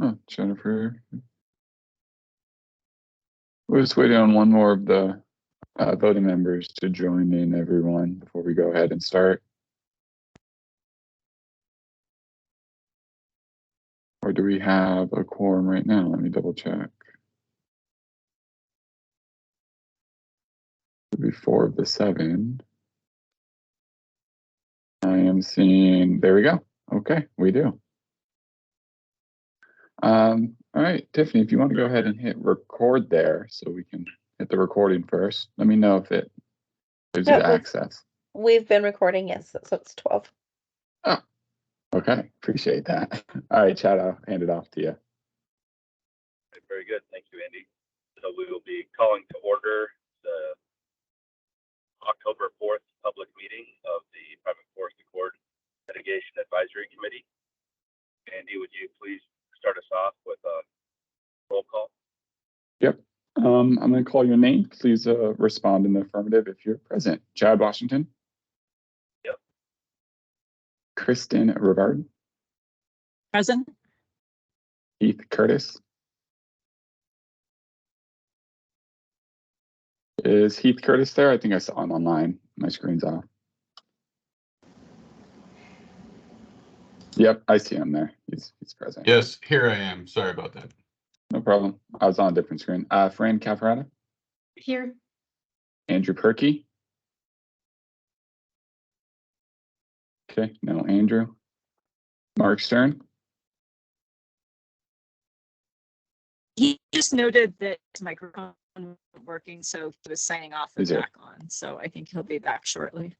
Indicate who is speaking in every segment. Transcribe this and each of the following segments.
Speaker 1: Oh, Jennifer. We're just waiting on one more of the voting members to join in, everyone, before we go ahead and start. Or do we have a quorum right now? Let me double check. It'll be 4 of the 7. I am seeing, there we go. Okay, we do. All right, Tiffany, if you want to go ahead and hit record there so we can hit the recording first. Let me know if it gives you the access.
Speaker 2: We've been recording, yes, so it's 12.
Speaker 1: Oh, okay, appreciate that. All right, Chad, I'll hand it off to you.
Speaker 3: Very good, thank you, Andy. So we will be calling to order the October 4th public meeting of the Private Forest Accord Mitigation Advisory Committee. Andy, would you please start us off with a roll call?
Speaker 1: Yep. I'm going to call your name. Please respond in the affirmative if you're present. Chad Washington.
Speaker 3: Yep.
Speaker 1: Kristen Rivard.
Speaker 4: Present.
Speaker 1: Heath Curtis. Is Heath Curtis there? I think I saw him online. My screen's off. Yep, I see him there. He's present.
Speaker 5: Yes, here I am. Sorry about that.
Speaker 1: No problem. I was on a different screen. Fran Cafarata.
Speaker 4: Here.
Speaker 1: Andrew Perkey. Okay, no Andrew. Mark Stern.
Speaker 4: He just noted that his microphone wasn't working, so he was signing off and back on. So I think he'll be back shortly.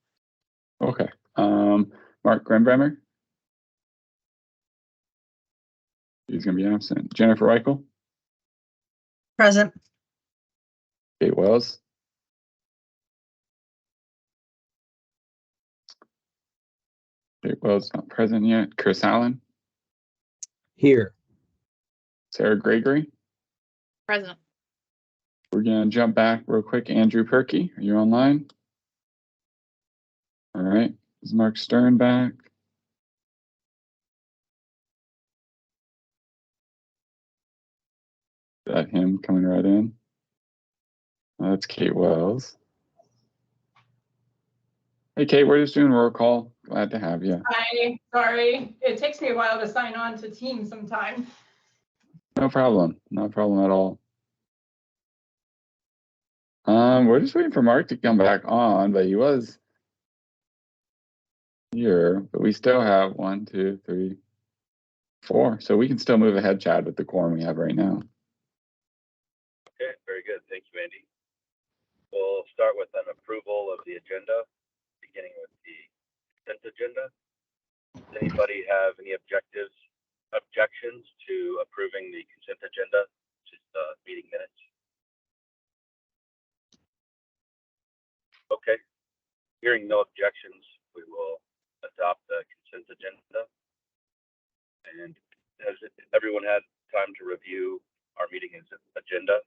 Speaker 1: Okay. Mark Grenbremer. He's going to be absent. Jennifer Reichel.
Speaker 4: Present.
Speaker 1: Kate Wells. Kate Wells not present yet. Chris Allen.
Speaker 6: Here.
Speaker 1: Sarah Gregory.
Speaker 4: Present.
Speaker 1: We're going to jump back real quick. Andrew Perkey, are you online? All right. Is Mark Stern back? Is that him coming right in? That's Kate Wells. Hey, Kate, we're just doing roll call. Glad to have you.
Speaker 7: Hi, sorry. It takes me a while to sign on to Teams sometimes.
Speaker 1: No problem. No problem at all. We're just waiting for Mark to come back on, but he was here. But we still have 1, 2, 3, 4. So we can still move ahead, Chad, with the quorum we have right now.
Speaker 3: Okay, very good. Thank you, Andy. We'll start with an approval of the agenda, beginning with the consent agenda. Does anybody have any objections to approving the consent agenda, just meeting minutes? Okay, hearing no objections, we will adopt the consent agenda. And has everyone had time to review our meeting agenda?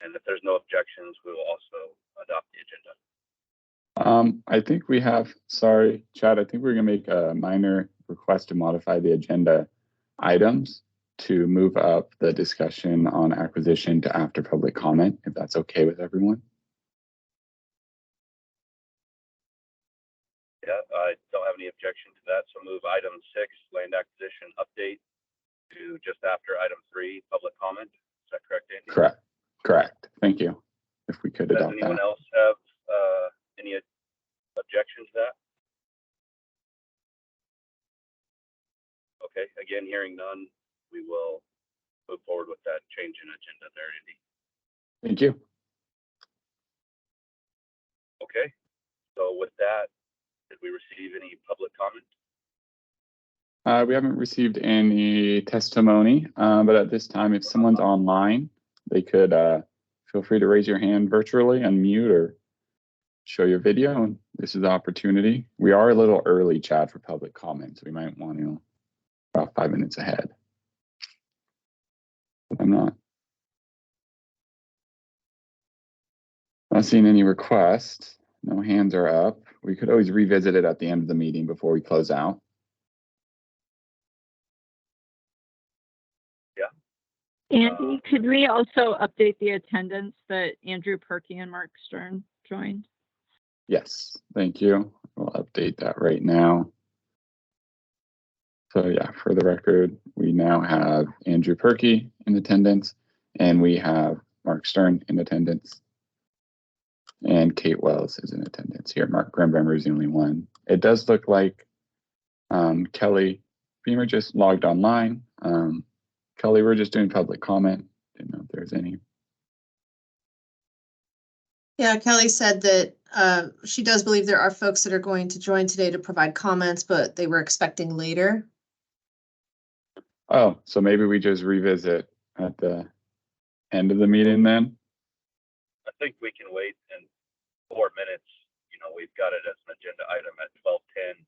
Speaker 3: And if there's no objections, we will also adopt the agenda.
Speaker 1: I think we have, sorry, Chad, I think we're going to make a minor request to modify the agenda items to move up the discussion on acquisition to after public comment, if that's okay with everyone.
Speaker 3: Yeah, I don't have any objection to that. So move item 6, land acquisition update, to just after item 3, public comment. Is that correct, Andy?
Speaker 1: Correct. Thank you. If we could adopt that.
Speaker 3: Does anyone else have any objections to that? Okay, again, hearing none, we will move forward with that change in agenda there, Andy.
Speaker 1: Thank you.
Speaker 3: Okay, so with that, did we receive any public comment?
Speaker 1: We haven't received any testimony, but at this time, if someone's online, they could feel free to raise your hand virtually, unmute, or show your video. And this is the opportunity. We are a little early, Chad, for public comments. We might want to about 5 minutes ahead. But I'm not seeing any requests. No hands are up. We could always revisit it at the end of the meeting before we close out.
Speaker 4: Andy, could we also update the attendance that Andrew Perky and Mark Stern joined?
Speaker 1: Yes, thank you. We'll update that right now. So yeah, for the record, we now have Andrew Perky in attendance, and we have Mark Stern in attendance, and Kate Wells is in attendance here. Mark Grimbermer is the only one. It does look like Kelly Beamer just logged online. Kelly, we're just doing public comment. Didn't know if there's any.
Speaker 8: Yeah, Kelly said that she does believe there are folks that are going to join today to provide comments, but they were expecting later.
Speaker 1: Oh, so maybe we just revisit at the end of the meeting then?
Speaker 3: I think we can wait in 4 minutes. You know, we've got it as an agenda item at 12:10.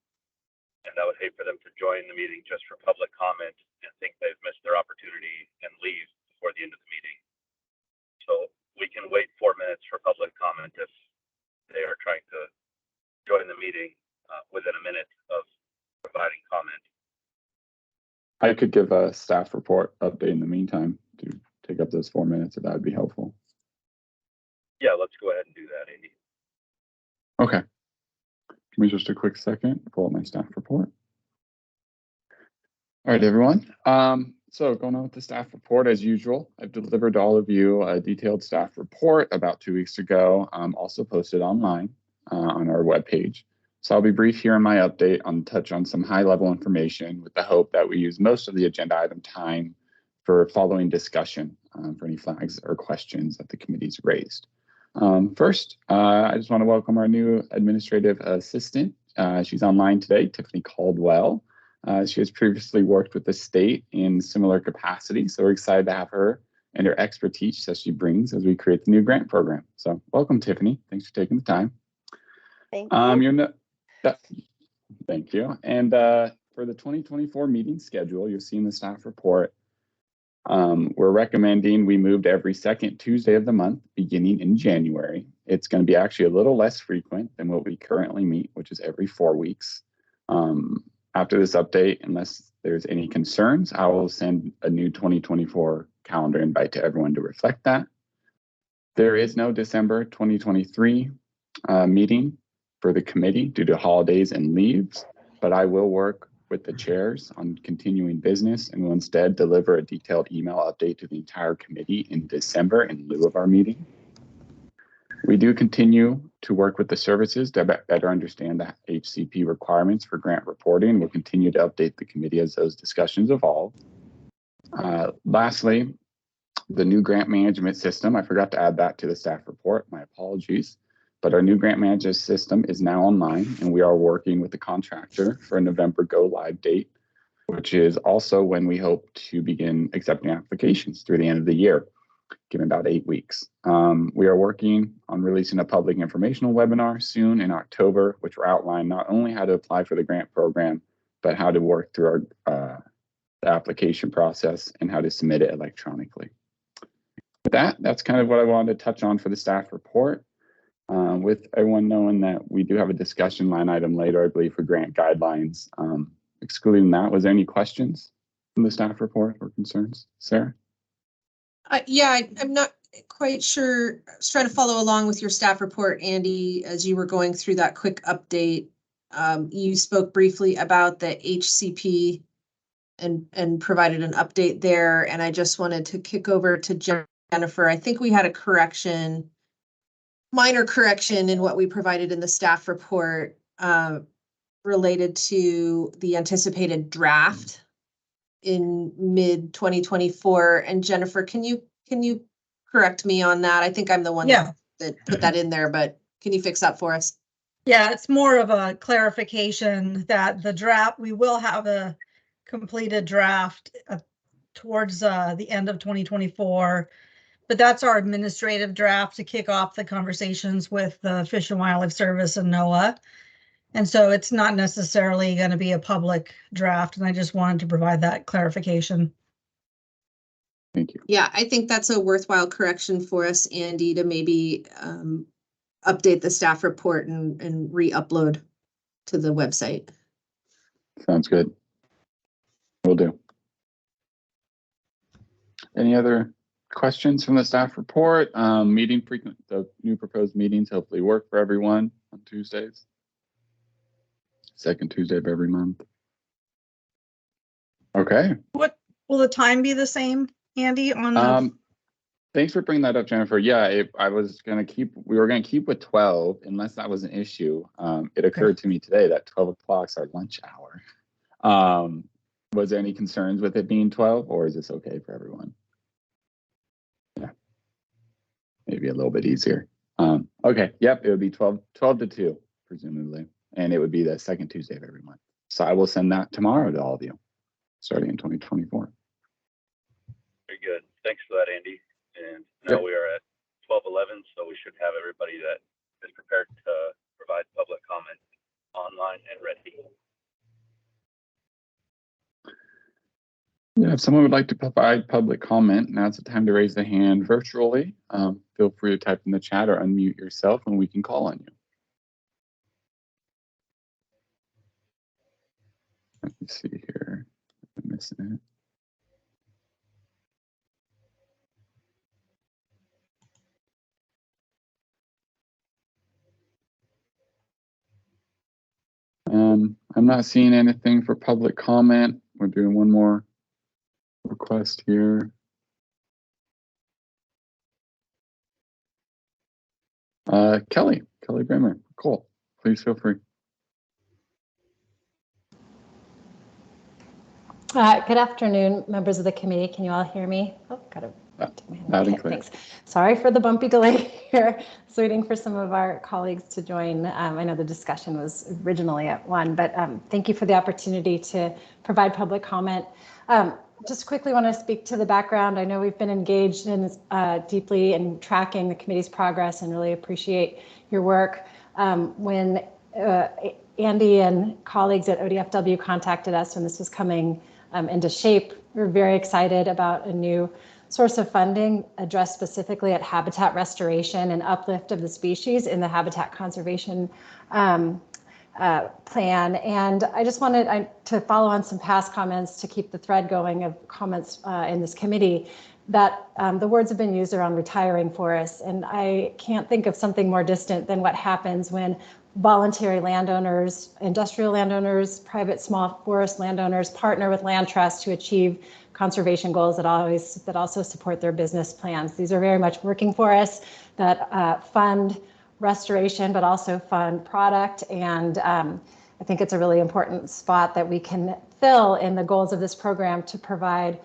Speaker 3: And I would hate for them to join the meeting just for public comment and think they've missed their opportunity and leave before the end of the meeting. So we can wait 4 minutes for public comment if they are trying to join the meeting within a minute of providing comment.
Speaker 1: I could give a staff report update in the meantime to take up those 4 minutes if that would be helpful.
Speaker 3: Yeah, let's go ahead and do that, Andy.
Speaker 1: Okay. Give me just a quick second to pull up my staff report. All right, everyone. So going on with the staff report as usual, I've delivered to all of you a detailed staff report about 2 weeks ago, also posted online on our webpage. So I'll be brief here in my update on touch on some high level information with the hope that we use most of the agenda item time for following discussion for any flags or questions that the committee's raised. First, I just want to welcome our new administrative assistant. She's online today, Tiffany Caldwell. She has previously worked with the state in similar capacity, so we're excited to have her and her expertise that she brings as we create the new grant program. So welcome, Tiffany. Thanks for taking the time.
Speaker 2: Thank you.
Speaker 1: Thank you. And for the 2024 meeting schedule, you'll see in the staff report, we're recommending we moved every second Tuesday of the month, beginning in January. It's going to be actually a little less frequent than what we currently meet, which is every 4 weeks. After this update, unless there's any concerns, I will send a new 2024 calendar invite to everyone to reflect that. There is no December 2023 meeting for the committee due to holidays and leaves, but I will work with the chairs on continuing business and will instead deliver a detailed email update to the entire committee in December in lieu of our meeting. We do continue to work with the services to better understand the HCP requirements for grant reporting. We'll continue to update the committee as those discussions evolve. Lastly, the new grant management system, I forgot to add that to the staff report, my apologies. But our new grant management system is now online, and we are working with the contractor for a November go live date, which is also when we hope to begin accepting applications through the end of the year, given about 8 weeks. We are working on releasing a public informational webinar soon in October, which will outline not only how to apply for the grant program, but how to work through our the application process and how to submit it electronically. With that, that's kind of what I wanted to touch on for the staff report. With everyone knowing that we do have a discussion line item later, I believe, for grant guidelines. Excluding that, was there any questions from the staff report or concerns? Sarah?
Speaker 8: Yeah, I'm not quite sure. I was trying to follow along with your staff report, Andy, as you were going through that quick update. You spoke briefly about the HCP and provided an update there. And I just wanted to kick over to Jennifer. I think we had a correction, minor correction in what we provided in the staff report related to the anticipated draft in mid 2024. And Jennifer, can you correct me on that? I think I'm the one that put that in there, but can you fix that for us?
Speaker 9: Yeah, it's more of a clarification that the draft, we will have a completed draft towards the end of 2024. But that's our administrative draft to kick off the conversations with the Fish and Wildlife Service and NOAA. And so it's not necessarily going to be a public draft. And I just wanted to provide that clarification.
Speaker 1: Thank you.
Speaker 8: Yeah, I think that's a worthwhile correction for us, Andy, to maybe update the staff report and re-upload to the website.
Speaker 1: Sounds good. Will do. Any other questions from the staff report? The new proposed meetings hopefully work for everyone on Tuesdays. Second Tuesday of every month. Okay.
Speaker 9: What will the time be the same, Andy, on the
Speaker 1: Thanks for bringing that up, Jennifer. Yeah, we were gonna keep with 12 unless that was an issue. It occurred to me today that 12 o'clock's our lunch hour. Was there any concerns with it being 12, or is this okay for everyone? Yeah, maybe a little bit easier. Okay, yep, it would be 12 to 2, presumably, and it would be the second Tuesday of every month. So I will send that tomorrow to all of you, starting in 2024.
Speaker 3: Very good. Thanks for that, Andy. And now we are at 12:11, so we should have everybody that is prepared to provide public comment online and ready.
Speaker 1: Yeah, if someone would like to provide public comment, now's the time to raise the hand virtually. Feel free to type in the chat or unmute yourself and we can call on you. Let me see here. I'm missing it. I'm not seeing anything for public comment. We're doing one more request here. Kelly Bramer, cool. Please feel free.
Speaker 10: Good afternoon, members of the committee. Can you all hear me? Oh, got it. Okay, thanks. Sorry for the bumpy delay here. Just waiting for some of our colleagues to join. I know the discussion was originally at 1, but thank you for the opportunity to provide public comment. Just quickly want to speak to the background. I know we've been engaged in deeply in tracking the committee's progress and really appreciate your work. When Andy and colleagues at ODFW contacted us when this was coming into shape, we were very excited about a new source of funding addressed specifically at habitat restoration and uplift of the species in the habitat conservation plan. And I just wanted to follow on some past comments to keep the thread going of comments in this committee that the words have been used around retiring forests. And I can't think of something more distant than what happens when voluntary landowners, industrial landowners, private small forest landowners partner with land trusts to achieve conservation goals that also support their business plans. These are very much working forests that fund restoration, but also fund product. And I think it's a really important spot that we can fill in the goals of this program to provide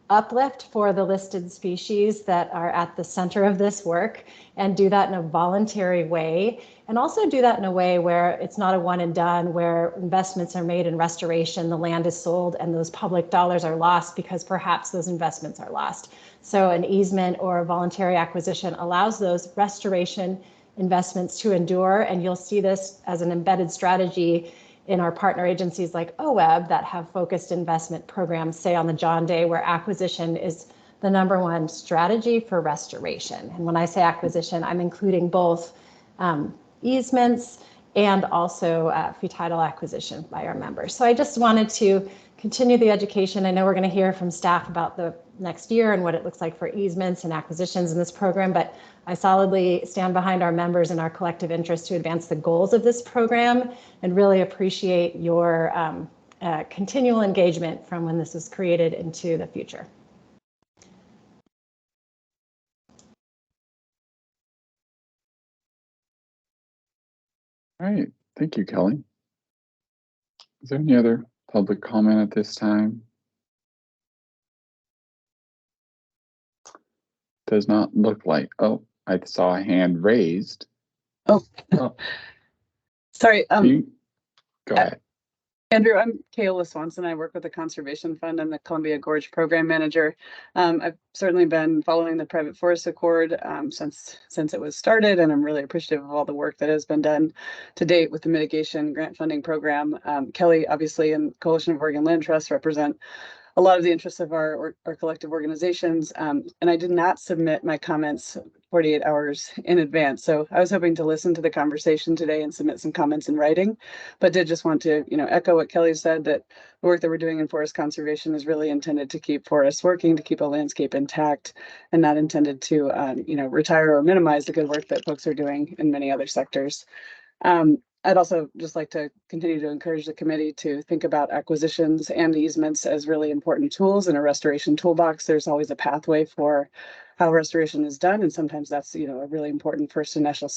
Speaker 10: uplift for the listed species that are at the center of this work, and do that in a voluntary way, and also do that in a way where it's not a one and done, where investments are made in restoration, the land is sold, and those public dollars are lost because perhaps those investments are lost. So an easement or a voluntary acquisition allows those restoration investments to endure, and you'll see this as an embedded strategy in our partner agencies like OWEB that have focused investment programs, say on the John Day, where acquisition is the #1 strategy for restoration. And when I say acquisition, I'm including both easements and also fee title acquisition by our members. So I just wanted to continue the education. I know we're going to hear from staff about the next year and what it looks like for easements and acquisitions in this program, but I solidly stand behind our members and our collective interest to advance the goals of this program, and really appreciate your continual engagement from when this was created into the future.
Speaker 1: All right, thank you, Kelly. Is there any other public comment at this time? Does not look like, oh, I saw a hand raised.
Speaker 2: Oh. Sorry.
Speaker 1: Go ahead.
Speaker 2: Andrew, I'm Kayla Swanson. I work with the Conservation Fund. I'm the Columbia Gorge Program Manager. I've certainly been following the Private Forest Accord since it was started, and I'm really appreciative of all the work that has been done to date with the mitigation grant funding program. Kelly, obviously, and Coalition of Oregon Land Trusts represent a lot of the interests of our collective organizations. And I did not submit my comments 48 hours in advance. So I was hoping to listen to the conversation today and submit some comments in writing, but did just want to, echo what Kelly said, that the work that we're doing in forest conservation is really intended to keep forests working, to keep a landscape intact, and not intended to, retire or minimize the good work that folks are doing in many other sectors. I'd also just like to continue to encourage the committee to think about acquisitions and easements as really important tools in a restoration toolbox. There's always a pathway for how restoration is done, and sometimes that's a really important first initial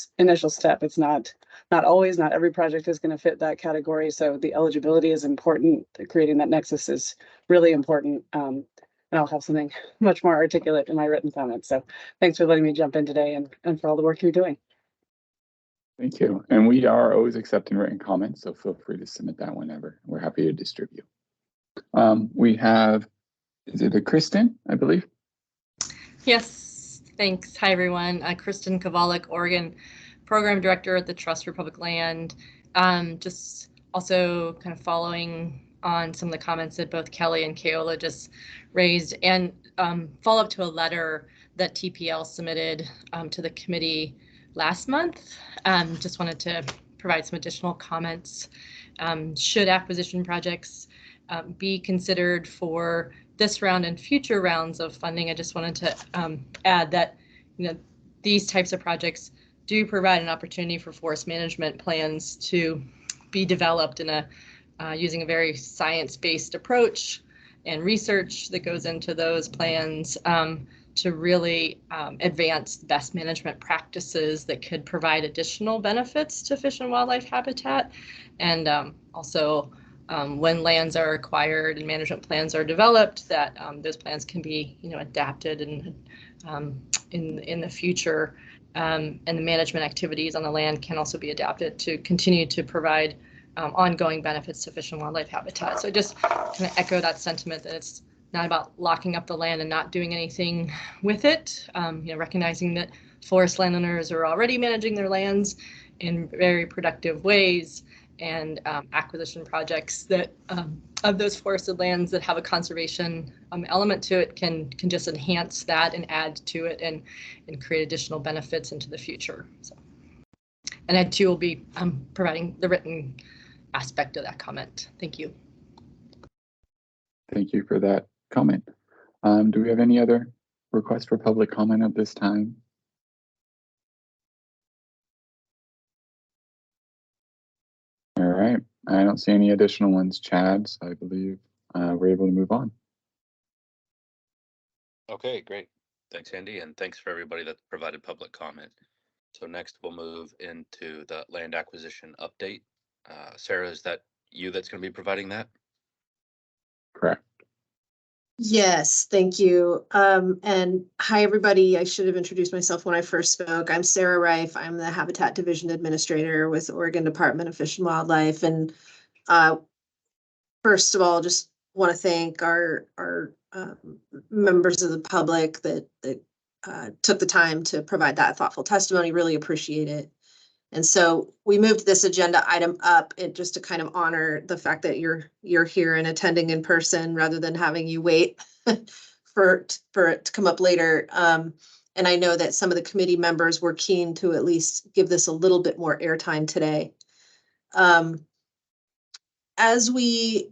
Speaker 2: step. It's not always, not every project is going to fit that category. So the eligibility is important. Creating that nexus is really important. And I'll have something much more articulate in my written comments. So thanks for letting me jump in today and for all the work you're doing.
Speaker 1: Thank you. And we are always accepting written comments, so feel free to submit that whenever. We're happy to distribute. We have, is it a Kristen, I believe?
Speaker 11: Yes, thanks. Hi, everyone. Kristen Kovalik, Oregon Program Director at the Trust for Public Land. Just also kind of following on some of the comments that both Kelly and Keola just raised, and follow up to a letter that TPL submitted to the committee last month. Just wanted to provide some additional comments. Should acquisition projects be considered for this round and future rounds of funding, I just wanted to add that these types of projects do provide an opportunity for forest management plans to be developed in using a very science-based approach and research that goes into those plans to really advance best management practices that could provide additional benefits to fish and wildlife habitat. And also when lands are acquired and management plans are developed, that those plans can be adapted and in the future, and the management activities on the land can also be adapted to continue to provide ongoing benefits to fish and wildlife habitat. So just kind of echo that sentiment that it's not about locking up the land and not doing anything with it. Recognizing that forest landowners are already managing their lands in very productive ways, and acquisition projects that of those forested lands that have a conservation element to it can just enhance that and add to it and create additional benefits into the future. So, and I too will be providing the written aspect of that comment. Thank you.
Speaker 1: Thank you for that comment. Do we have any other requests for public comment at this time? All right, I don't see any additional ones, Chad, so I believe we're able to move on.
Speaker 12: Okay, great. Thanks, Andy, and thanks for everybody that provided public comment. So next we'll move into the land acquisition update. Sarah, is that you that's going to be providing that?
Speaker 1: Correct.
Speaker 8: Yes, thank you. And hi, everybody. I should have introduced myself when I first spoke. I'm Sarah Reif. I'm the Habitat Division Administrator with Oregon Department of Fish and Wildlife. And first of all, just want to thank our members of the public that took the time to provide that thoughtful testimony. Really appreciate it. And so we moved this agenda item up just to kind of honor the fact that you're here and attending in person rather than having you wait for it to come up later. And I know that some of the committee members were keen to at least give this a little bit more airtime today. As we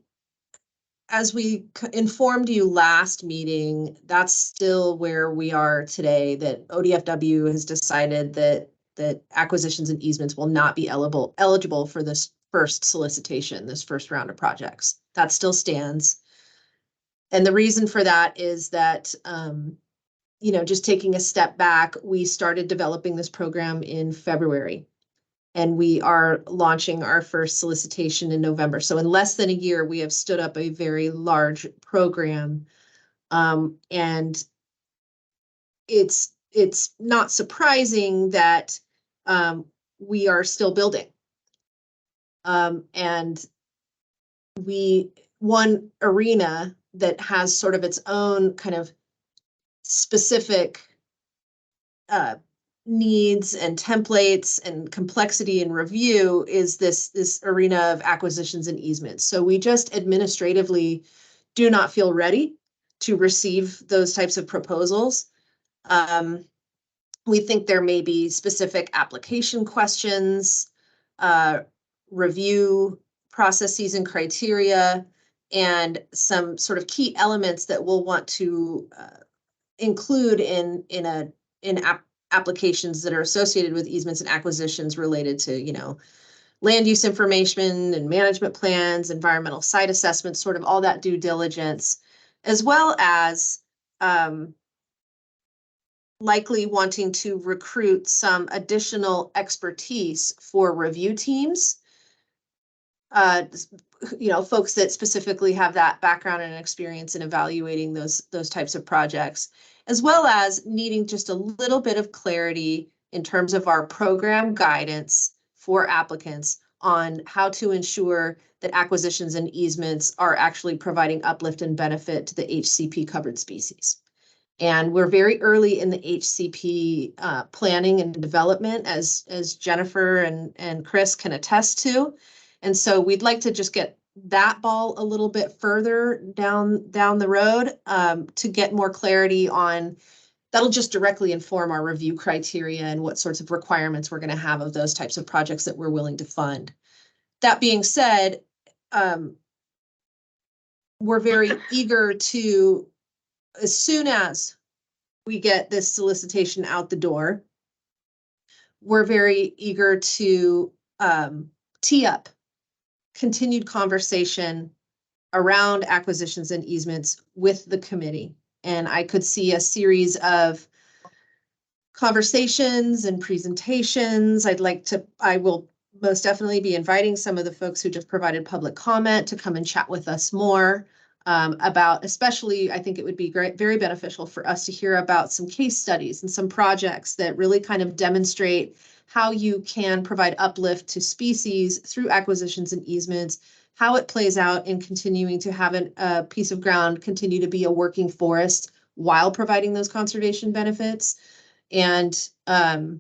Speaker 8: informed you last meeting, that's still where we are today, that ODFW has decided that acquisitions and easements will not be eligible for this first solicitation, this first round of projects. That still stands. And the reason for that is that, just taking a step back, we started developing this program in February, and we are launching our first solicitation in November. So in less than a year, we have stood up a very large program. And it's not surprising that we are still building. And one arena that has sort of its own kind of specific needs and templates and complexity and review is this arena of acquisitions and easements. So we just administratively do not feel ready to receive those types of proposals. We think there may be specific application questions, review processes and criteria, and some sort of key elements that we'll want to include in applications that are associated with easements and acquisitions related to, you know, land use information and management plans, environmental site assessments, sort of all that due diligence, as well as likely wanting to recruit some additional expertise for review teams. You know, folks that specifically have that background and experience in evaluating those types of projects, as well as needing just a little bit of clarity in terms of our program guidance for applicants on how to ensure that acquisitions and easements are actually providing uplift and benefit to the HCP covered species. And we're very early in the HCP planning and development, as Jennifer and Chris can attest to. And so we'd like to just get that ball a little bit further down the road to get more clarity on. That'll just directly inform our review criteria and what sorts of requirements we're going to have of those types of projects that we're willing to fund. That being said, we're very eager to, as soon as we get this solicitation out the door, we're very eager to tee up continued conversation around acquisitions and easements with the committee. And I could see a series of conversations and presentations. I will most definitely be inviting some of the folks who just provided public comment to come and chat with us more about, especially, I think it would be very beneficial for us to hear about some case studies and some projects that really kind of demonstrate how you can provide uplift to species through acquisitions and easements, how it plays out in continuing to have a piece of ground continue to be a working forest while providing those conservation benefits. And oh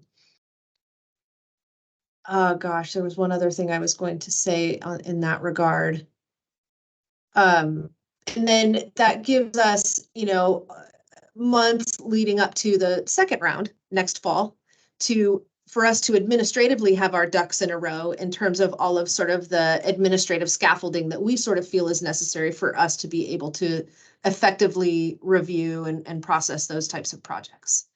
Speaker 8: gosh, there was one other thing I was going to say in that regard. And then that gives us, you know, months leading up to the second round next fall for us to administratively have our ducks in a row in terms of all of sort of the administrative scaffolding that we sort of feel is necessary for us to be able to effectively review and process those types of projects.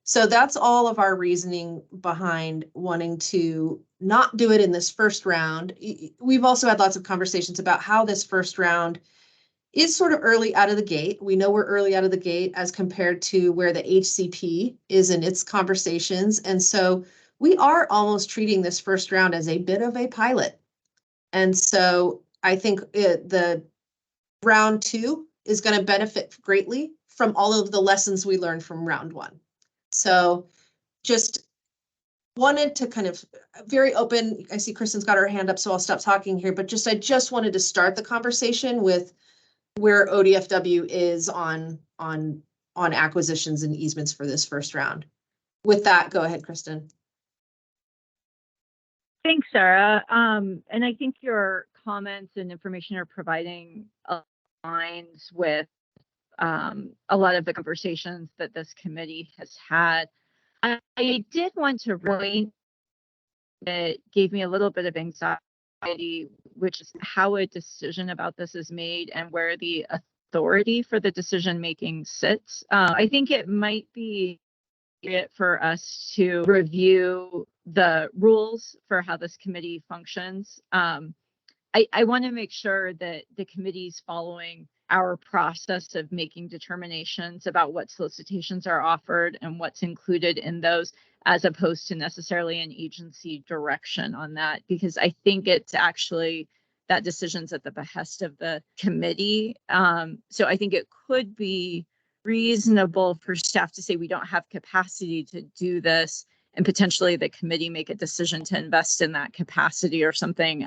Speaker 8: So that's all of our reasoning behind wanting to not do it in this first round. We've also had lots of conversations about how this first round is sort of early out of the gate. We know we're early out of the gate as compared to where the HCP is in its conversations. And so we are almost treating this first round as a bit of a pilot. And so I think the round two is going to benefit greatly from all of the lessons we learned from round one. So just wanted to kind of very open. I see Kristen's got her hand up, so I'll stop talking here, but I just wanted to start the conversation with where ODFW is on acquisitions and easements for this first round. With that, go ahead, Kristen.
Speaker 4: Thanks, Sarah. And I think your comments and information you're providing aligns with a lot of the conversations that this committee has had. I did want to point that gave me a little bit of anxiety, which is how a decision about this is made and where the authority for the decision making sits. I think it might be for us to review the rules for how this committee functions. I want to make sure that the committee's following our process of making determinations about what solicitations are offered and what's included in those, as opposed to necessarily an agency direction on that, because I think it's actually that decision's at the behest of the committee. So I think it could be reasonable for staff to say we don't have capacity to do this, and potentially the committee make a decision to invest in that capacity or something.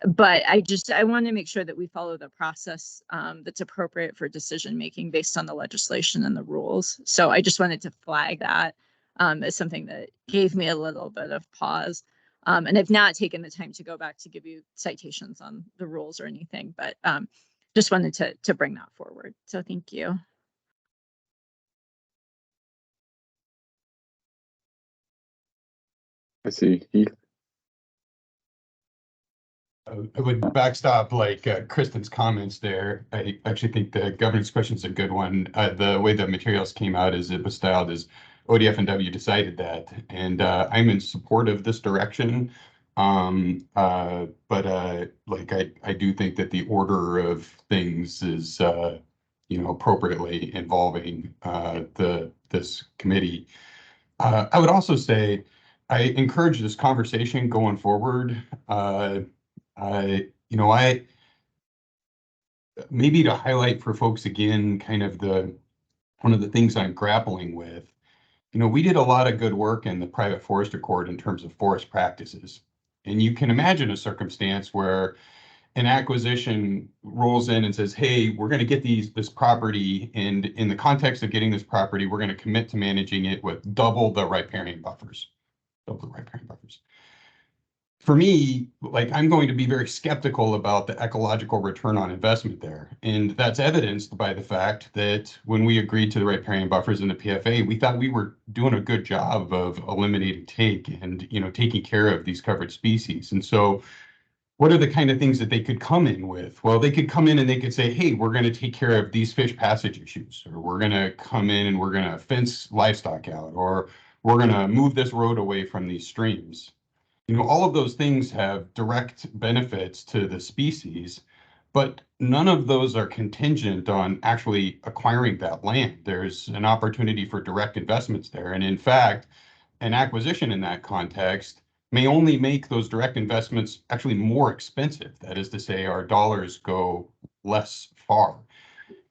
Speaker 4: But I want to make sure that we follow the process that's appropriate for decision making based on the legislation and the rules. So I just wanted to flag that as something that gave me a little bit of pause. And I've not taken the time to go back to give you citations on the rules or anything, but just wanted to bring that forward. So thank you.
Speaker 1: I see. Heath.
Speaker 5: I would backstop like Kristen's comments there. I actually think the governance question is a good one. The way the materials came out is it was styled as ODF&W decided that, and I'm in support of this direction. But like I do think that the order of things is appropriately involving this committee. I would also say I encourage this conversation going forward. I maybe to highlight for folks again, kind of one of the things I'm grappling with. We did a lot of good work in the private forest accord in terms of forest practices. And you can imagine a circumstance where an acquisition rolls in and says, hey, we're going to get this property, and in the context of getting this property, we're going to commit to managing it with double the riparian buffers. For me, like, I'm going to be very skeptical about the ecological return on investment there. And that's evidenced by the fact that when we agreed to the riparian buffers in the PFA, we thought we were doing a good job of eliminating take and, taking care of these covered species. And so what are the kind of things that they could come in with? Well, they could come in and they could say, hey, we're going to take care of these fish passage issues, or we're going to come in and we're going to fence livestock out, or we're going to move this road away from these streams. All of those things have direct benefits to the species, but none of those are contingent on actually acquiring that land. There's an opportunity for direct investments there. And in fact, an acquisition in that context may only make those direct investments actually more expensive. That is to say, our dollars go less far.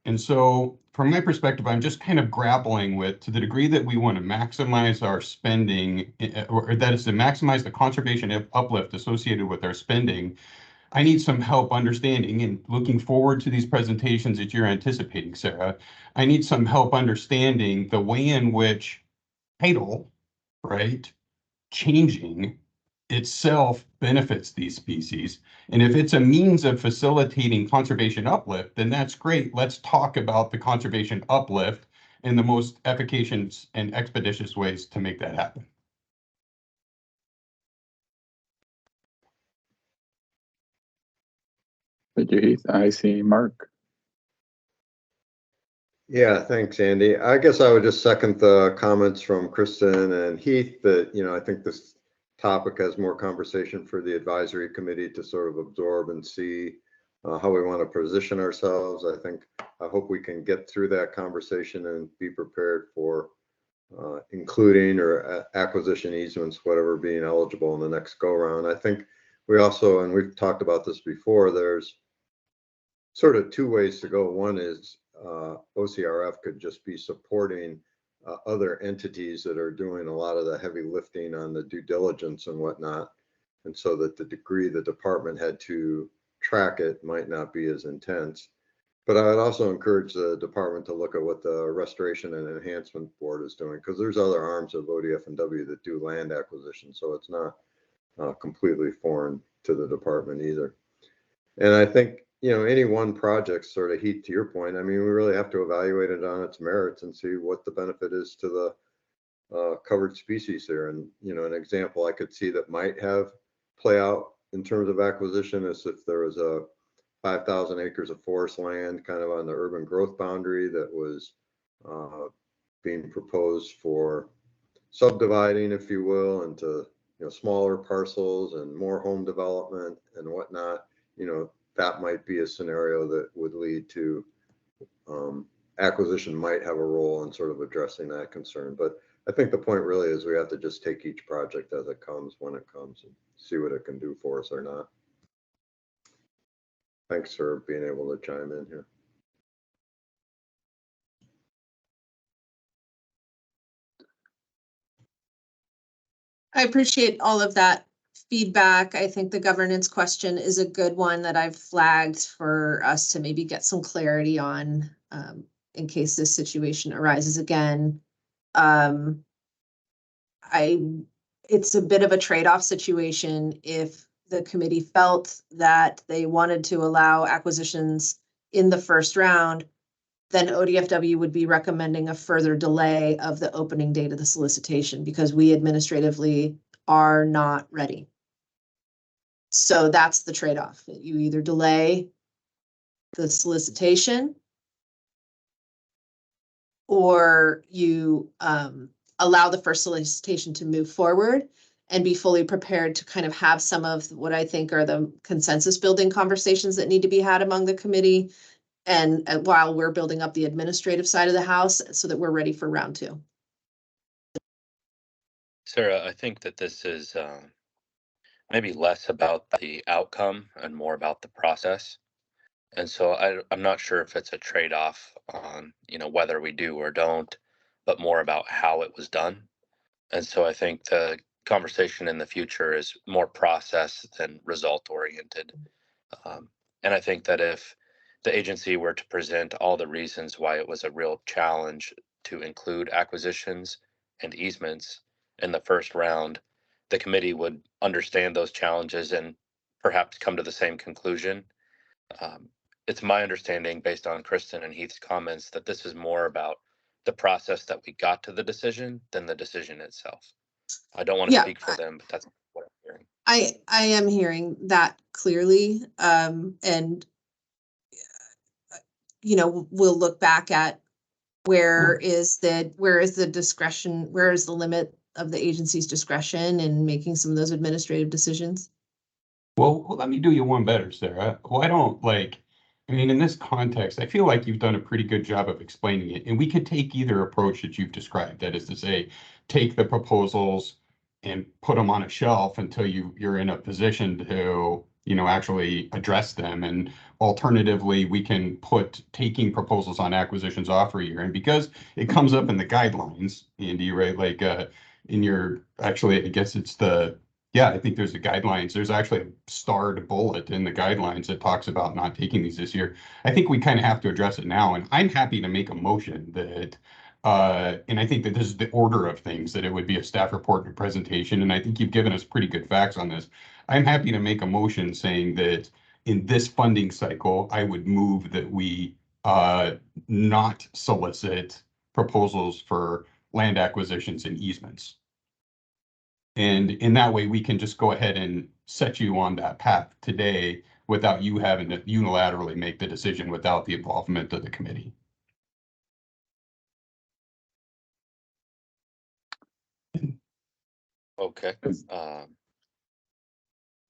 Speaker 5: And so from my perspective, I'm just kind of grappling with, to the degree that we want to maximize our spending, or that is to maximize the conservation uplift associated with our spending, I need some help understanding, and looking forward to these presentations that you're anticipating, Sarah. I need some help understanding the way in which title, right, changing itself benefits these species. And if it's a means of facilitating conservation uplift, then that's great. Let's talk about the conservation uplift and the most efficacious and expeditious ways to make that happen.
Speaker 1: Thank you, Heath. I see Mark.
Speaker 13: Yeah, thanks, Andy. I guess I would just second the comments from Kristen and Heath that, I think this topic has more conversation for the advisory committee to sort of absorb and see how we want to position ourselves. I hope we can get through that conversation and be prepared for including or acquisition easements, whatever, being eligible in the next go round. I think we also, and we've talked about this before, there's sort of two ways to go. One is OCRF could just be supporting other entities that are doing a lot of the heavy lifting on the due diligence and whatnot. And so that the degree the department had to track it might not be as intense. But I would also encourage the department to look at what the Restoration and Enhancement Board is doing, because there's other arms of ODF&W that do land acquisition. So it's not completely foreign to the department either. And I think, any one project, sort of, Heath, to your point, we really have to evaluate it on its merits and see what the benefit is to the covered species here. And, an example I could see that might have play out in terms of acquisition is if there was a 5,000 acres of forest land kind of on the urban growth boundary that was being proposed for subdividing, if you will, into smaller parcels and more home development and whatnot. That might be a scenario that would lead to acquisition might have a role in sort of addressing that concern. But I think the point really is we have to just take each project as it comes, when it comes, and see what it can do for us or not. Thanks for being able to chime in here.
Speaker 8: I appreciate all of that feedback. I think the governance question is a good one that I've flagged for us to maybe get some clarity on in case this situation arises again. It's a bit of a trade-off situation if the committee felt that they wanted to allow acquisitions in the first round, then ODFW would be recommending a further delay of the opening date of the solicitation because we administratively are not ready. So that's the trade-off. You either delay the solicitation or you allow the first solicitation to move forward and be fully prepared to kind of have some of what I think are the consensus building conversations that need to be had among the committee. And while we're building up the administrative side of the house so that we're ready for round 2.
Speaker 12: Sarah, I think that this is maybe less about the outcome and more about the process. And so I'm not sure if it's a trade-off on, whether we do or don't, but more about how it was done. And so I think the conversation in the future is more process than result oriented. And I think that if the agency were to present all the reasons why it was a real challenge to include acquisitions and easements in the first round, the committee would understand those challenges and perhaps come to the same conclusion. It's my understanding, based on Kristen and Heath's comments, that this is more about the process that we got to the decision than the decision itself. I don't want to speak for them, but that's what I'm hearing.
Speaker 8: I am hearing that clearly. And we'll look back at where is the discretion, where is the limit of the agency's discretion in making some of those administrative decisions.
Speaker 5: Well, let me do you one better, Sarah. Why don't in this context, I feel like you've done a pretty good job of explaining it. And we could take either approach that you've described. That is to say, take the proposals and put them on a shelf until you're in a position to, actually address them. And alternatively, we can put taking proposals on acquisitions off for a year. And because it comes up in the guidelines, Andy, right? I guess it's I think there's the guidelines. There's actually a starred bullet in the guidelines that talks about not taking these this year. I think we kind of have to address it now. And I'm happy to make a motion that, and I think that this is the order of things, that it would be a staff report and a presentation. And I think you've given us pretty good facts on this. I'm happy to make a motion saying that in this funding cycle, I would move that we not solicit proposals for land acquisitions and easements. And in that way, we can just go ahead and set you on that path today without you having to unilaterally make the decision without the involvement of the committee.
Speaker 12: Okay.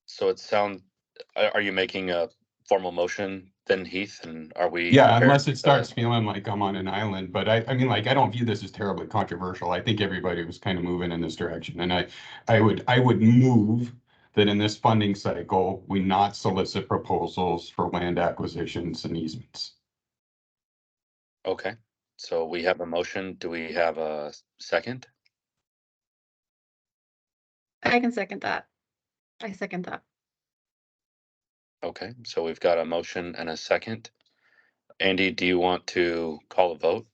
Speaker 12: So it sounds, are you making a formal motion then, Heath? And are we?
Speaker 5: Yeah, unless it starts feeling like I'm on an island. But I don't view this as terribly controversial. I think everybody was kind of moving in this direction. And I would move that in this funding cycle, we not solicit proposals for land acquisitions and easements.
Speaker 12: Okay, so we have a motion. Do we have a second?
Speaker 11: I can second that. I second that.
Speaker 12: Okay, so we've got a motion and a second. Andy, do you want to call a vote?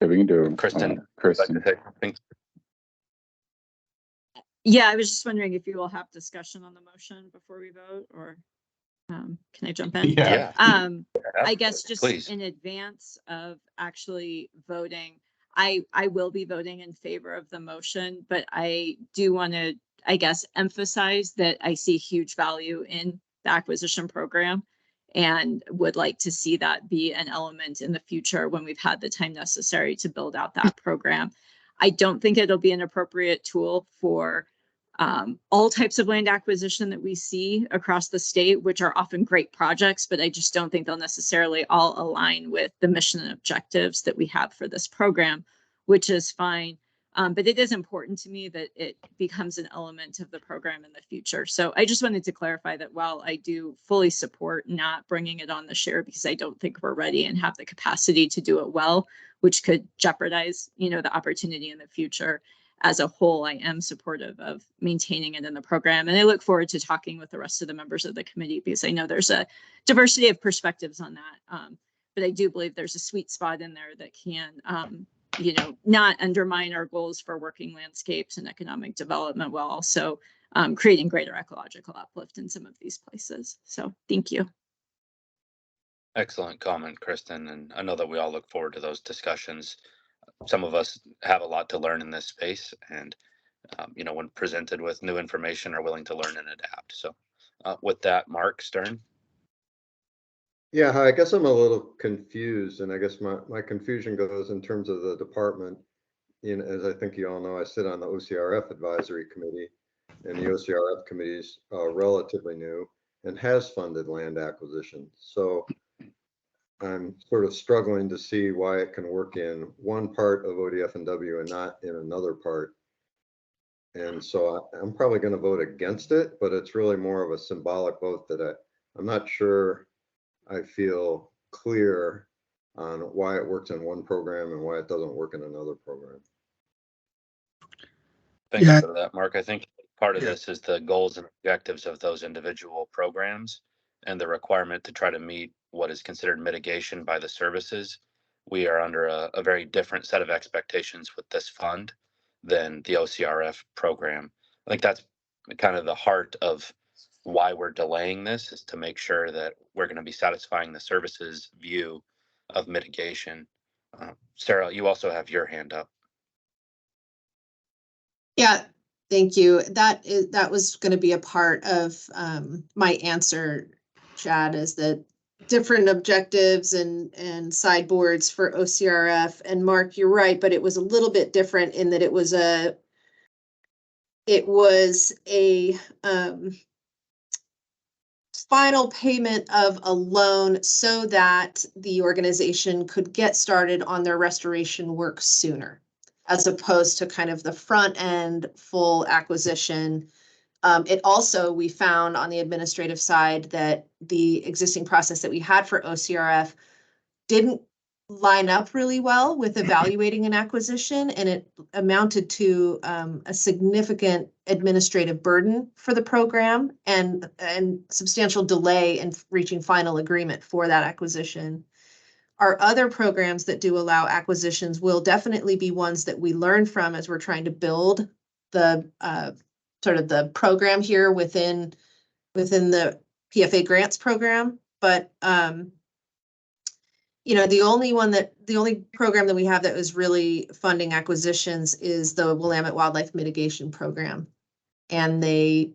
Speaker 1: Yeah, we can do
Speaker 12: Kristen.
Speaker 1: Kristen.
Speaker 4: Yeah, I was just wondering if you will have discussion on the motion before we vote, or can I jump in?
Speaker 5: Yeah.
Speaker 4: I guess just
Speaker 12: Please.
Speaker 4: in advance of actually voting, I will be voting in favor of the motion, but I do want to, I guess, emphasize that I see huge value in the acquisition program and would like to see that be an element in the future when we've had the time necessary to build out that program. I don't think it'll be an appropriate tool for all types of land acquisition that we see across the state, which are often great projects, but I just don't think they'll necessarily all align with the mission and objectives that we have for this program, which is fine. But it is important to me that it becomes an element of the program in the future. So I just wanted to clarify that while I do fully support not bringing it on the share because I don't think we're ready and have the capacity to do it well, which could jeopardize, the opportunity in the future. As a whole, I am supportive of maintaining it in the program. And I look forward to talking with the rest of the members of the committee because I know there's a diversity of perspectives on that. But I do believe there's a sweet spot in there that can, not undermine our goals for working landscapes and economic development while also creating greater ecological uplift in some of these places. So thank you.
Speaker 12: Excellent comment, Kristen. And I know that we all look forward to those discussions. Some of us have a lot to learn in this space, and when presented with new information, are willing to learn and adapt. So with that, Mark Stern.
Speaker 13: Yeah, hi, I guess I'm a little confused, and I guess my confusion goes in terms of the department. As I think you all know, I sit on the OCRF advisory committee, and the OCRF committee is relatively new and has funded land acquisition. So I'm sort of struggling to see why it can work in one part of ODF&W and not in another part. And so I'm probably going to vote against it, but it's really more of a symbolic vote that I'm not sure I feel clear on why it works in one program and why it doesn't work in another program.
Speaker 12: Thank you for that, Mark. I think part of this is the goals and objectives of those individual programs and the requirement to try to meet what is considered mitigation by the services. We are under a very different set of expectations with this fund than the OCRF program. I think that's kind of the heart of why we're delaying this, is to make sure that we're going to be satisfying the services view of mitigation. Sarah, you also have your hand up.
Speaker 8: Yeah, thank you. That was going to be a part of my answer, Chad, is that different objectives and sideboards for OCRF. And Mark, you're right, but it was a little bit different in that it was a final payment of a loan so that the organization could get started on their restoration work sooner, as opposed to kind of the front end full acquisition. It also, we found on the administrative side that the existing process that we had for OCRF didn't line up really well with evaluating an acquisition, and it amounted to a significant administrative burden for the program and substantial delay in reaching final agreement for that acquisition. Our other programs that do allow acquisitions will definitely be ones that we learn from as we're trying to build the sort of the program here within the PFA grants program. But the only program that we have that was really funding acquisitions is the Willamette Wildlife Mitigation Program. And they,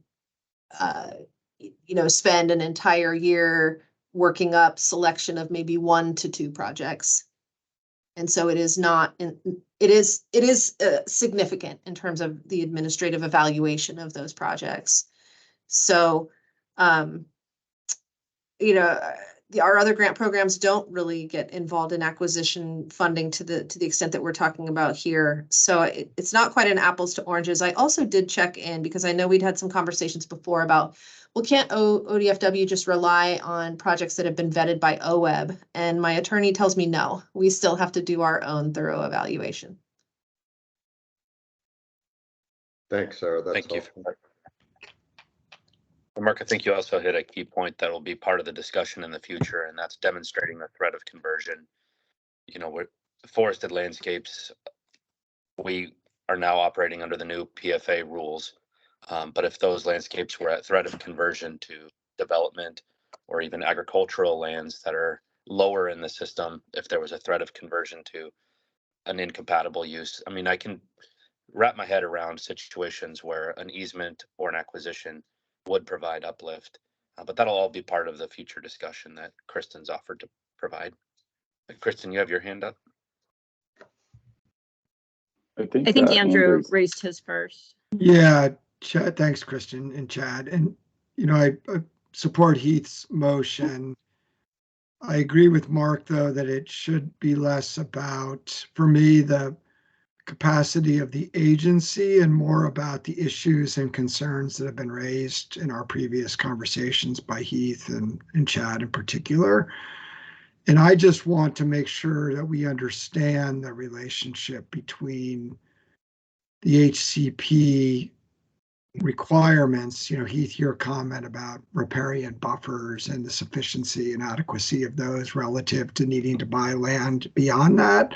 Speaker 8: spend an entire year working up selection of maybe 1 to 2 projects. And so it is significant in terms of the administrative evaluation of those projects. So, our other grant programs don't really get involved in acquisition funding to the extent that we're talking about here. So it's not quite an apples to oranges. I also did check in because I know we'd had some conversations before about, well, can't ODFW just rely on projects that have been vetted by OWEB? And my attorney tells me no, we still have to do our own thorough evaluation.
Speaker 13: Thanks, Sarah.
Speaker 12: Thank you for that. Mark, I think you also hit a key point that will be part of the discussion in the future, and that's demonstrating the threat of conversion. We're forested landscapes. We are now operating under the new PFA rules. But if those landscapes were at threat of conversion to development or even agricultural lands that are lower in the system, if there was a threat of conversion to an incompatible use, I can wrap my head around situations where an easement or an acquisition would provide uplift, but that'll all be part of the future discussion that Kristen's offered to provide. Kristen, you have your hand up.
Speaker 4: I think Andrew raised his first.
Speaker 14: Yeah, Chad, thanks, Kristen and Chad. And, I support Heath's motion. I agree with Mark, though, that it should be less about, for me, the capacity of the agency and more about the issues and concerns that have been raised in our previous conversations by Heath and Chad in particular. And I just want to make sure that we understand the relationship between the HCP requirements, Heath, your comment about riparian buffers and the sufficiency and adequacy of those relative to needing to buy land beyond that,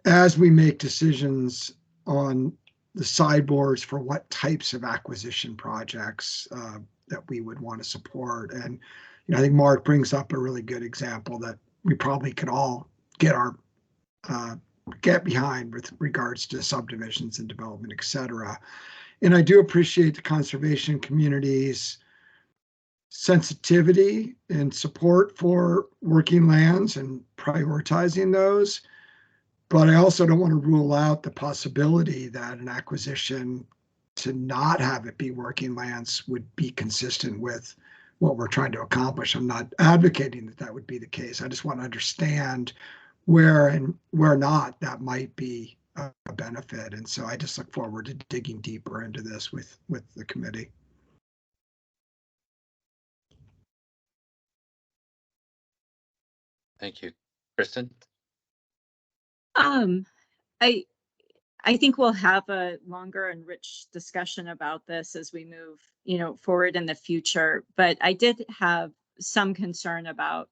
Speaker 14: as we make decisions on the sideboards for what types of acquisition projects that we would want to support. And I think Mark brings up a really good example that we probably could all get behind with regards to subdivisions and development, et cetera. And I do appreciate the conservation community's sensitivity and support for working lands and prioritizing those. But I also don't want to rule out the possibility that an acquisition to not have it be working lands would be consistent with what we're trying to accomplish. I'm not advocating that that would be the case. I just want to understand where and where not that might be a benefit. And so I just look forward to digging deeper into this with the committee.
Speaker 12: Thank you. Kristen?
Speaker 4: I think we'll have a longer and rich discussion about this as we move, forward in the future. But I did have some concern about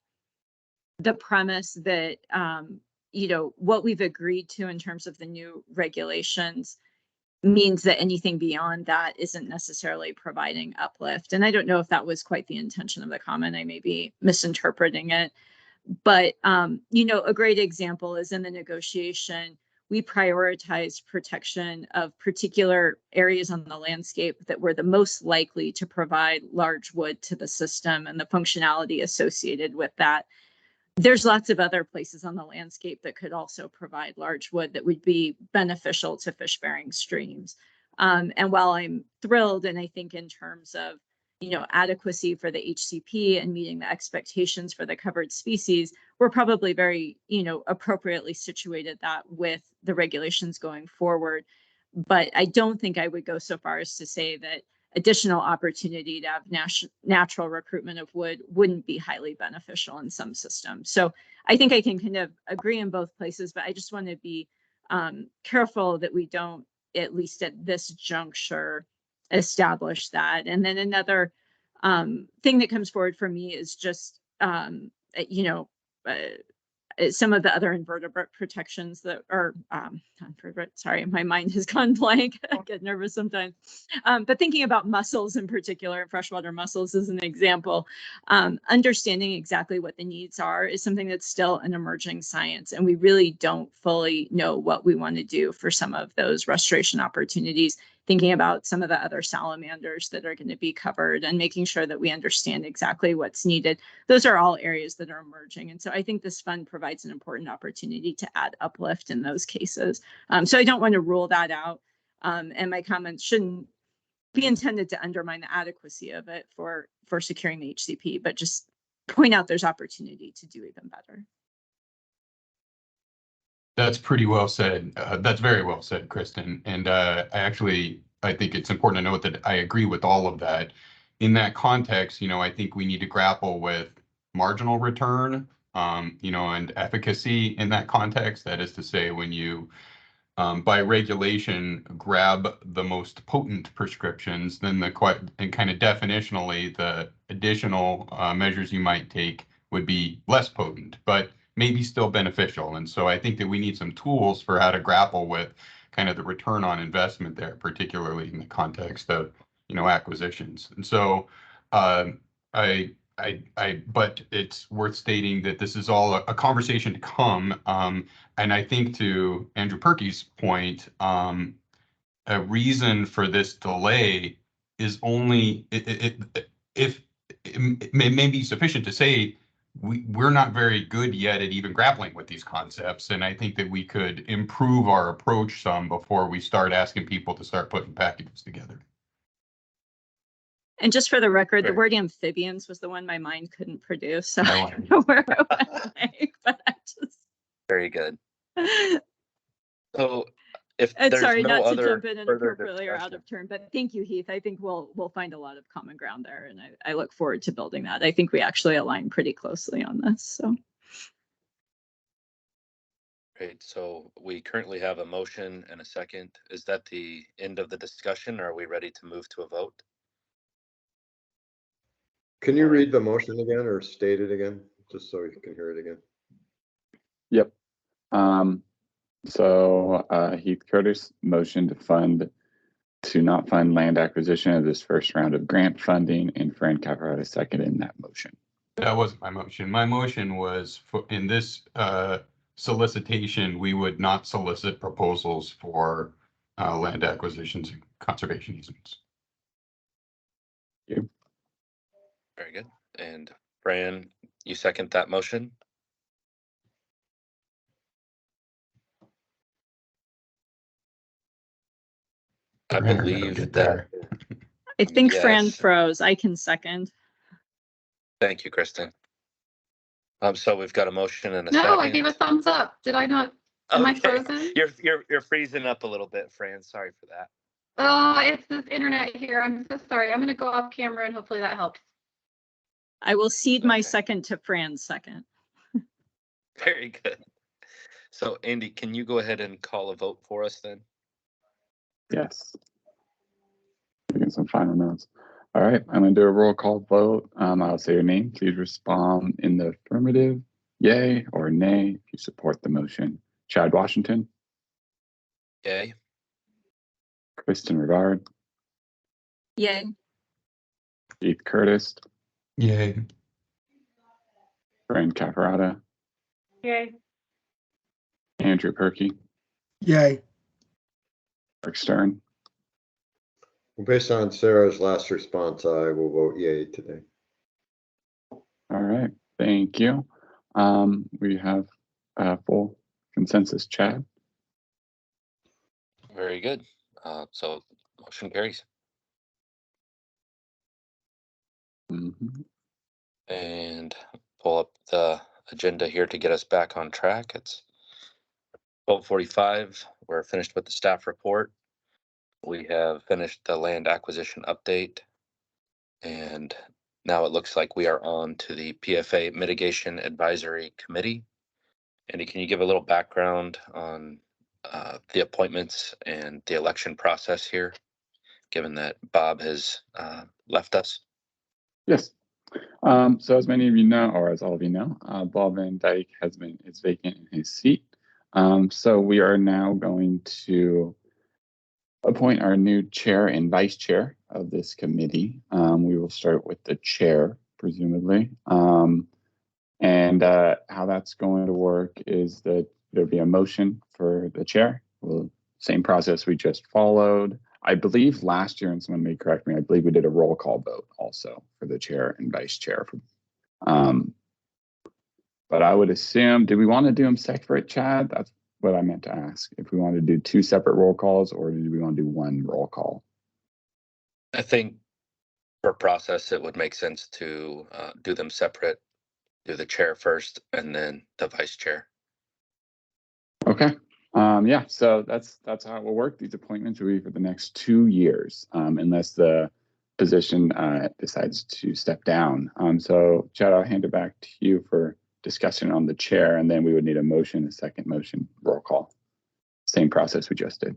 Speaker 4: the premise that, what we've agreed to in terms of the new regulations means that anything beyond that isn't necessarily providing uplift. And I don't know if that was quite the intention of the comment. I may be misinterpreting it. But, a great example is in the negotiation, we prioritized protection of particular areas on the landscape that were the most likely to provide large wood to the system and the functionality associated with that. There's lots of other places on the landscape that could also provide large wood that would be beneficial to fish-bearing streams. And while I'm thrilled, and I think in terms of adequacy for the HCP and meeting the expectations for the covered species, we're probably very, appropriately situated that with the regulations going forward. But I don't think I would go so far as to say that additional opportunity to have natural recruitment of wood wouldn't be highly beneficial in some systems. So I think I can kind of agree in both places, but I just want to be careful that we don't, at least at this juncture, establish that. And then another thing that comes forward for me is just, some of the other invertebrate protections that are, sorry, my mind has gone blank. I get nervous sometimes. But thinking about mussels in particular, freshwater mussels as an example, understanding exactly what the needs are is something that's still an emerging science. And we really don't fully know what we want to do for some of those restoration opportunities, thinking about some of the other salamanders that are going to be covered and making sure that we understand exactly what's needed. Those are all areas that are emerging. And so I think this fund provides an important opportunity to add uplift in those cases. So I don't want to rule that out. And my comments shouldn't be intended to undermine the adequacy of it for securing the HCP, but just point out there's opportunity to do even better.
Speaker 5: That's pretty well said. That's very well said, Kristen. And I think it's important to note that I agree with all of that. In that context, I think we need to grapple with marginal return, and efficacy in that context. That is to say, when you, by regulation, grab the most potent prescriptions, then and kind of definitionally, the additional measures you might take would be less potent, but maybe still beneficial. And so I think that we need some tools for how to grapple with kind of the return on investment there, particularly in the context of, acquisitions. And so but it's worth stating that this is all a conversation to come. And I think to Andrew Perky's point, a reason for this delay is only if it may be sufficient to say we're not very good yet at even grappling with these concepts. And I think that we could improve our approach some before we start asking people to start putting packages together.
Speaker 4: And just for the record, the word amphibians was the one my mind couldn't produce. So I don't know where I went blank, but I just.
Speaker 12: Very good. So if there's
Speaker 4: sorry,
Speaker 12: no
Speaker 4: not to
Speaker 12: other
Speaker 4: jump in inappropriately or out of turn, but thank you, Heath. I think we'll find a lot of common ground there, and I look forward to building that. I think we actually align pretty closely on this. So.
Speaker 12: Great. So we currently have a motion and a second. Is that the end of the discussion, or are we ready to move to a vote?
Speaker 13: Can you read the motion again or state it again, just so you can hear it again?
Speaker 1: Yep. So Heath Curtis motion to not fund land acquisition of this first round of grant funding, and Fran Cavarata second in that motion.
Speaker 5: That wasn't my motion. My motion was in this solicitation, we would not solicit proposals for land acquisitions and conservation easements.
Speaker 12: Very good. And Fran, you second that motion? I
Speaker 5: Our internet will
Speaker 12: believe
Speaker 5: get
Speaker 12: that.
Speaker 5: there.
Speaker 4: I think Fran
Speaker 12: Yes.
Speaker 4: froze. I can second.
Speaker 12: Thank you, Kristen. So we've got a motion and a
Speaker 11: No,
Speaker 12: second.
Speaker 11: I gave a thumbs up. Did I not? Am I
Speaker 12: Okay.
Speaker 11: frozen?
Speaker 12: You're freezing up a little bit, Fran. Sorry for that.
Speaker 11: Oh, it's this internet here. I'm so sorry. I'm going to go off camera and hopefully that helps.
Speaker 4: I will cede my
Speaker 12: Okay.
Speaker 4: second to Fran's second.
Speaker 12: Very good. So Andy, can you go ahead and call a vote for us then?
Speaker 1: Yes. Making some final notes. All right, I'm going to do a roll call vote. I'll say your name. Please respond in the affirmative, yay or nay, if you support the motion. Chad Washington,
Speaker 12: Yay.
Speaker 1: Kristen Regard,
Speaker 4: Yay.
Speaker 1: Keith Curtis,
Speaker 5: Yay.
Speaker 1: Fran Cafarata,
Speaker 11: Yay.
Speaker 1: Andrew Perkey,
Speaker 14: Yay.
Speaker 1: Mark Stern.
Speaker 13: Well, based on Sarah's last response, I will vote yay today.
Speaker 1: All right, thank you. We have full consensus, Chad.
Speaker 12: Very good. So motion carries. And pull up the agenda here to get us back on track. It's 12:45. We're finished with the staff report. We have finished the land acquisition update. And now it looks like we are on to the PFA Mitigation Advisory Committee. Andy, can you give a little background on the appointments and the election process here, given that Bob has left us?
Speaker 1: Yes. So as many of you know, or as all of you know, Bob Van Dyke is vacant in his seat. So we are now going to appoint our new chair and vice chair of this committee. We will start with the chair, presumably. And how that's going to work is that there'll be a motion for the chair. Same process we just followed. I believe last year, and someone may correct me, I believe we did a roll call vote also for the chair and vice chair. But I would assume, do we want to do them separate, Chad? That's what I meant to ask. If we want to do two separate roll calls, or do we want to do one roll call?
Speaker 12: I think for process, it would make sense to do them separate, do the chair first and then the vice chair.
Speaker 1: Okay. Yeah, so that's how it will work. These appointments will be for the next 2 years, unless the position decides to step down. So Chad, I'll hand it back to you for discussion on the chair, and then we would need a motion, a second motion, roll call. Same process we just did.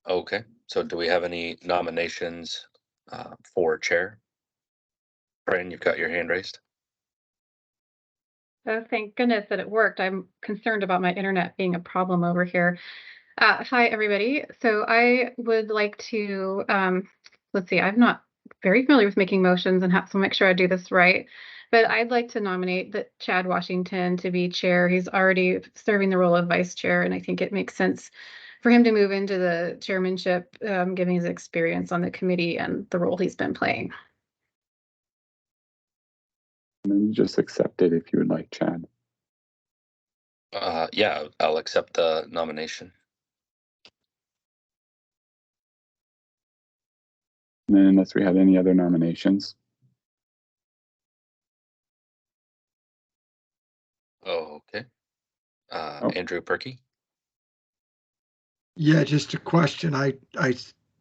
Speaker 12: Okay, so do we have any nominations for chair? Fran, you've got your hand raised.
Speaker 11: Oh, thank goodness that it worked. I'm concerned about my internet being a problem over here. Hi, everybody. So I would like to, let's see, I'm not very familiar with making motions and have to make sure I do this right. But I'd like to nominate Chad Washington to be chair. He's already serving the role of vice chair, and I think it makes sense for him to move into the chairmanship, given his experience on the committee and the role he's been playing.
Speaker 1: And then you just accept it if you would like, Chad.
Speaker 12: Yeah, I'll accept the nomination.
Speaker 1: And then unless we have any other nominations.
Speaker 12: Okay. Andrew Perkey.
Speaker 14: Yeah, just a question. I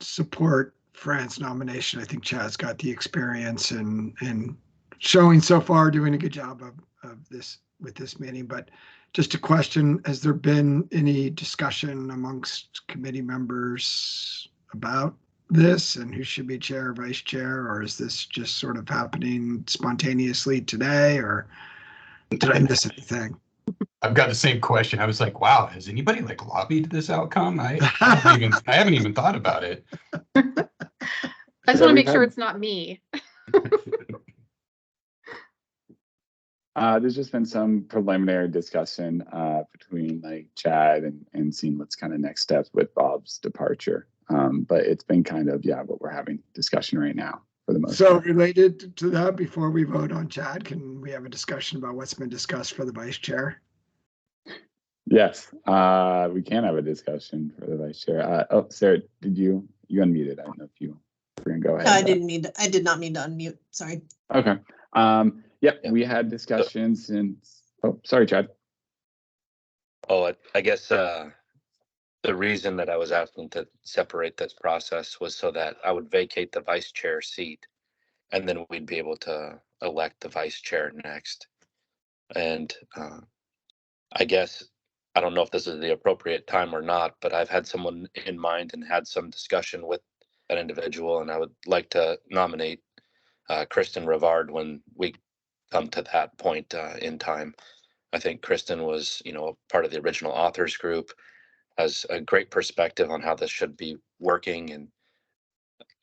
Speaker 14: support Fran's nomination. I think Chad's got the experience and showing so far, doing a good job of this with this meeting. But just a question, has there been any discussion amongst committee members about this and who should be chair or vice chair, or is this just sort of happening spontaneously today, or did I miss anything?
Speaker 5: I've got the same question. I was like, wow, has anybody like lobbied this outcome? I haven't even thought about it.
Speaker 11: I just want to make sure it's not me.
Speaker 1: There's just been some preliminary discussion between like Chad and seeing what's kind of next steps with Bob's departure. But it's been kind of, what we're having discussion right now for the most
Speaker 14: So
Speaker 1: part.
Speaker 14: related to that, before we vote on Chad, can we have a discussion about what's been discussed for the vice chair?
Speaker 1: Yes, we can have a discussion for the vice chair. Oh, Sarah, did you unmuted? I don't know if you were gonna go ahead.
Speaker 8: No, I did not mean to unmute. Sorry.
Speaker 1: Okay. We had discussions and, oh, sorry, Chad.
Speaker 12: Oh, I guess the reason that I was asking to separate this process was so that I would vacate the vice chair seat, and then we'd be able to elect the vice chair next. And I guess, I don't know if this is the appropriate time or not, but I've had someone in mind and had some discussion with an individual, and I would like to nominate Kristen Rivard when we come to that point in time. I think Kristen was, part of the original authors group, has a great perspective on how this should be working, and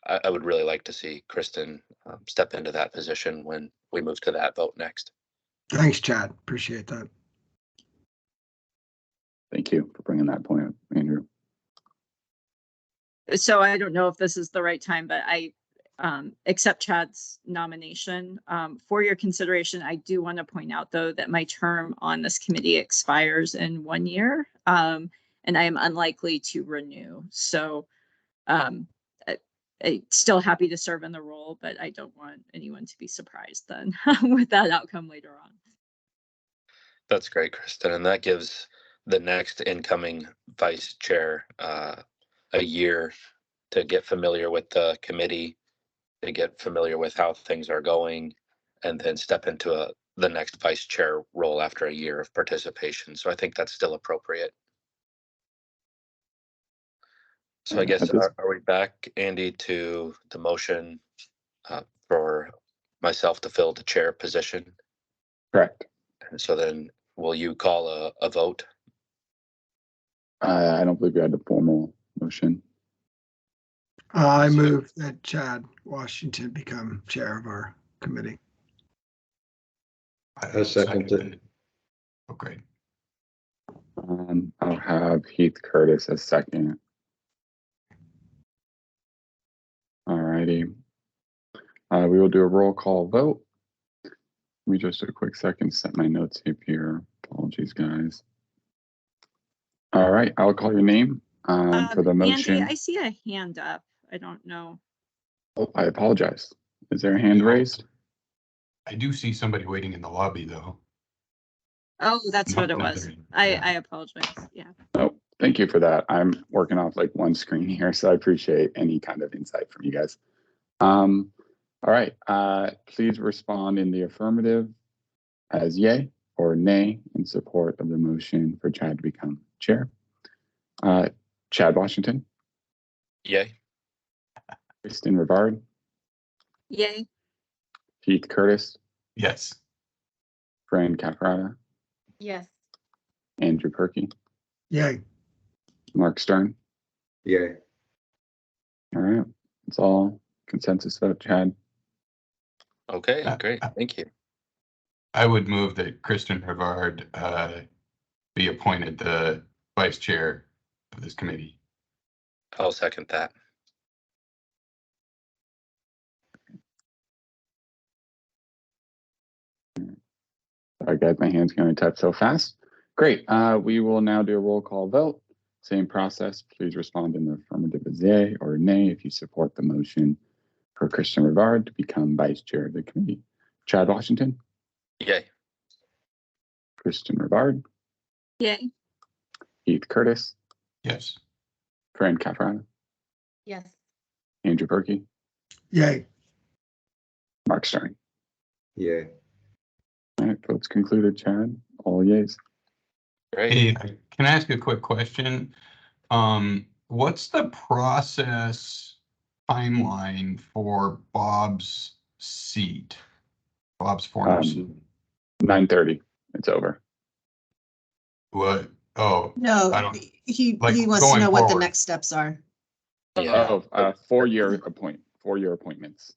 Speaker 12: I would really like to see Kristen step into that position when we move to that vote next.
Speaker 14: Thanks, Chad. Appreciate that.
Speaker 1: Thank you for bringing that point up, Andrew.
Speaker 4: So I don't know if this is the right time, but I accept Chad's nomination. For your consideration, I do want to point out, though, that my term on this committee expires in 1 year, and I am unlikely to renew. So I'm still happy to serve in the role, but I don't want anyone to be surprised then with that outcome later on.
Speaker 12: That's great, Kristen. And that gives the next incoming vice chair a year to get familiar with the committee, to get familiar with how things are going, and then step into the next vice chair role after a year of participation. So I think that's still appropriate. So I guess, are we back, Andy, to the motion for myself to fill the chair position?
Speaker 1: Correct.
Speaker 12: And so then will you call a vote?
Speaker 1: I don't believe we had a formal motion.
Speaker 14: I move that Chad Washington become chair of our committee.
Speaker 13: I second it.
Speaker 5: Oh, great.
Speaker 1: I'll have Heath Curtis as second. All righty. We will do a roll call vote. Let me just a quick second set my notes up here. Apologies, guys. All right, I'll call your name for the motion.
Speaker 4: Andy, I see a hand up. I don't know.
Speaker 1: Oh, I apologize. Is there a hand raised?
Speaker 5: I do see somebody waiting in the lobby, though.
Speaker 4: Oh, that's what it
Speaker 5: No,
Speaker 4: was.
Speaker 5: yeah.
Speaker 4: I apologize. Yeah.
Speaker 1: Oh, thank you for that. I'm working off like one screen here, so I appreciate any kind of insight from you guys. All right, please respond in the affirmative as yay or nay in support of the motion for Chad to become chair. Chad Washington.
Speaker 12: Yay.
Speaker 1: Kristen Rivard.
Speaker 4: Yay.
Speaker 1: Heath Curtis.
Speaker 5: Yes.
Speaker 1: Fran Caprata.
Speaker 11: Yes.
Speaker 1: Andrew Perky.
Speaker 14: Yay.
Speaker 1: Mark Stern.
Speaker 13: Yay.
Speaker 1: All right, it's all consensus vote, Chad.
Speaker 12: Okay, great. Thank you.
Speaker 5: I would move that Kristen Rivard be appointed the vice chair of this committee.
Speaker 12: I'll second that.
Speaker 1: Sorry, guys, my hand's going to type so fast. Great. We will now do a roll call vote. Same process. Please respond in the affirmative as yay or nay if you support the motion for Kristen Rivard to become vice chair of the committee. Chad Washington.
Speaker 12: Yay.
Speaker 1: Kristen Rivard.
Speaker 4: Yay.
Speaker 1: Heath Curtis.
Speaker 5: Yes.
Speaker 1: Fran Caprata.
Speaker 11: Yes.
Speaker 1: Andrew Perky.
Speaker 14: Yay.
Speaker 1: Mark Stern.
Speaker 13: Yay.
Speaker 1: All right, votes concluded, Chad. All yays.
Speaker 12: Great.
Speaker 5: Hey, can I ask a quick question? What's the process timeline for Bob's seat? Bob's former seat?
Speaker 1: 9:30. It's over.
Speaker 5: What? Oh,
Speaker 8: No,
Speaker 5: I don't,
Speaker 8: he
Speaker 5: like,
Speaker 8: wants to
Speaker 5: going
Speaker 8: know what the
Speaker 5: forward.
Speaker 8: next steps are.
Speaker 12: Yeah.
Speaker 1: Oh, 4-year appointments.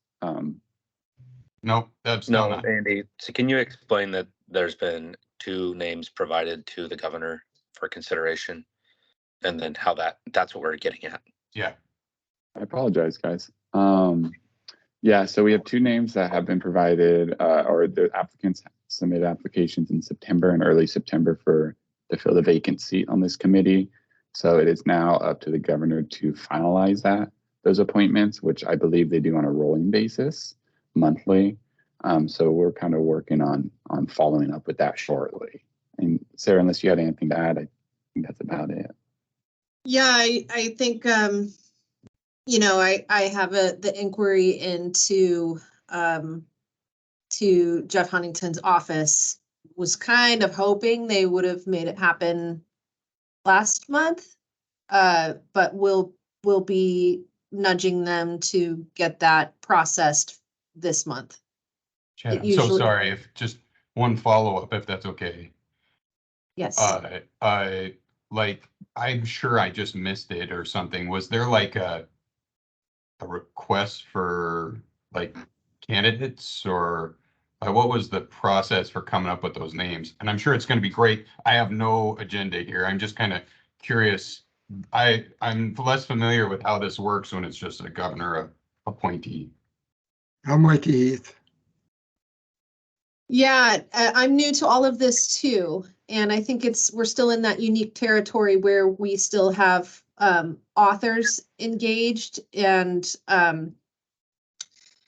Speaker 5: nope, that's
Speaker 12: No,
Speaker 5: not.
Speaker 12: Andy, so can you explain that there's been 2 names provided to the governor for consideration, and then how that's what we're getting at.
Speaker 5: Yeah.
Speaker 1: I apologize, guys. Yeah, so we have 2 names that have been provided, or the applicants submitted applications in September and early September to fill the vacant seat on this committee. So it is now up to the governor to finalize those appointments, which I believe they do on a rolling basis, monthly. So we're kind of working on following up with that shortly. And Sarah, unless you had anything to add, I think that's about it.
Speaker 8: Yeah, I think, you know, I have the inquiry into to Jeff Huntington's office. Was kind of hoping they would have made it happen last month, but we'll be nudging them to get that processed this month.
Speaker 5: Chad, I'm so sorry. If just one follow-up, if that's okay.
Speaker 8: Yes.
Speaker 5: Like, I'm sure I just missed it or something. Was there like a request for like candidates, or what was the process for coming up with those names? And I'm sure it's going to be great. I have no agenda here. I'm just kind of curious. I'm less familiar with how this works when it's just a governor appointee.
Speaker 14: I'm with you, Heath.
Speaker 8: Yeah, I'm new to all of this too. And I think we're still in that unique territory where we still have authors engaged. And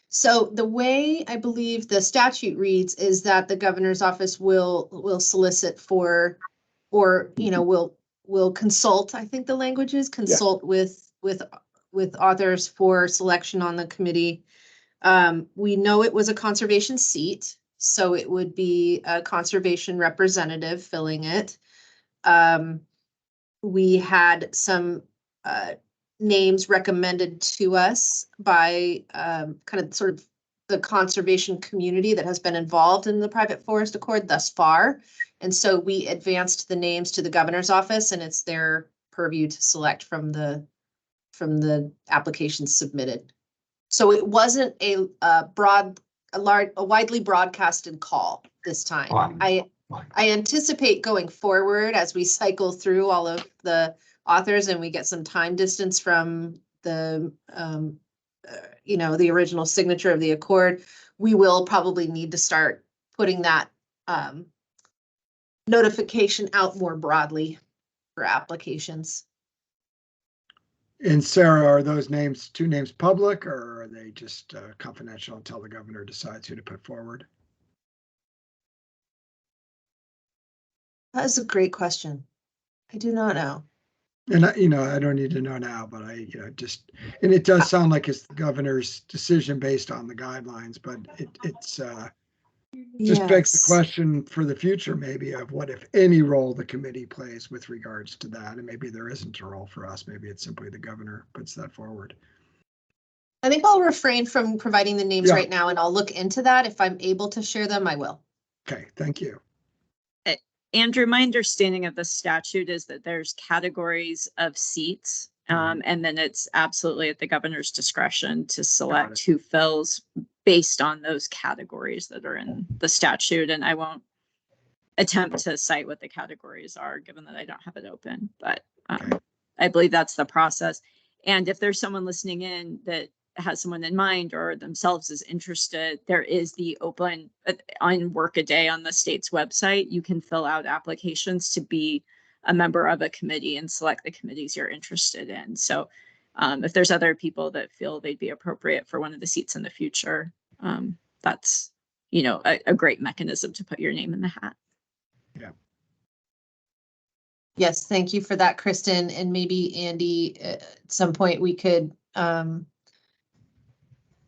Speaker 8: so the way I believe the statute reads is that the governor's office will solicit for, or, you know, will consult, I think the language is consult with authors for selection on the committee. We know it was a conservation seat, so it would be a conservation representative filling it. We had some names recommended to us by kind of sort of the conservation community that has been involved in the private forest accord thus far. And so we advanced the names to the governor's office, and it's their purview to select from the applications submitted. So it wasn't a widely broadcasted call this time.
Speaker 5: Fine.
Speaker 8: I anticipate going forward as we cycle through all of the authors and we get some time distance from the, you know, the original signature of the accord, we will probably need to start putting that notification out more broadly for applications.
Speaker 14: And Sarah, are those names, 2 names public, or are they just confidential until the governor decides who to put forward?
Speaker 8: That's a great question. I do not know.
Speaker 14: And I don't need to know now, but and it does sound like it's the governor's decision based on the guidelines, but it's just begs the question for the future, maybe, of what, if any, role the committee plays with regards to that. And maybe there isn't a role for us. Maybe it's simply the governor puts that forward.
Speaker 8: I think I'll refrain from providing the names right now, and I'll look into that. If I'm able to share them, I will.
Speaker 14: Okay, thank you.
Speaker 15: Andrew, my understanding of the statute is that there's categories of seats, and then it's absolutely at the governor's discretion to select who fills based on those categories that are in the statute. And I won't attempt to cite what the categories are, given that I don't have it open, but I believe that's the process. And if there's someone listening in that has someone in mind or themselves is interested, there is the open on Workaday on the state's website. You can fill out applications to be a member of a committee and select the committees you're interested in. So if there's other people that feel they'd be appropriate for one of the seats in the future, that's, you know, a great mechanism to put your name in the hat.
Speaker 14: Yeah.
Speaker 8: Yes, thank you for that, Kristen. And maybe Andy, at some point we could,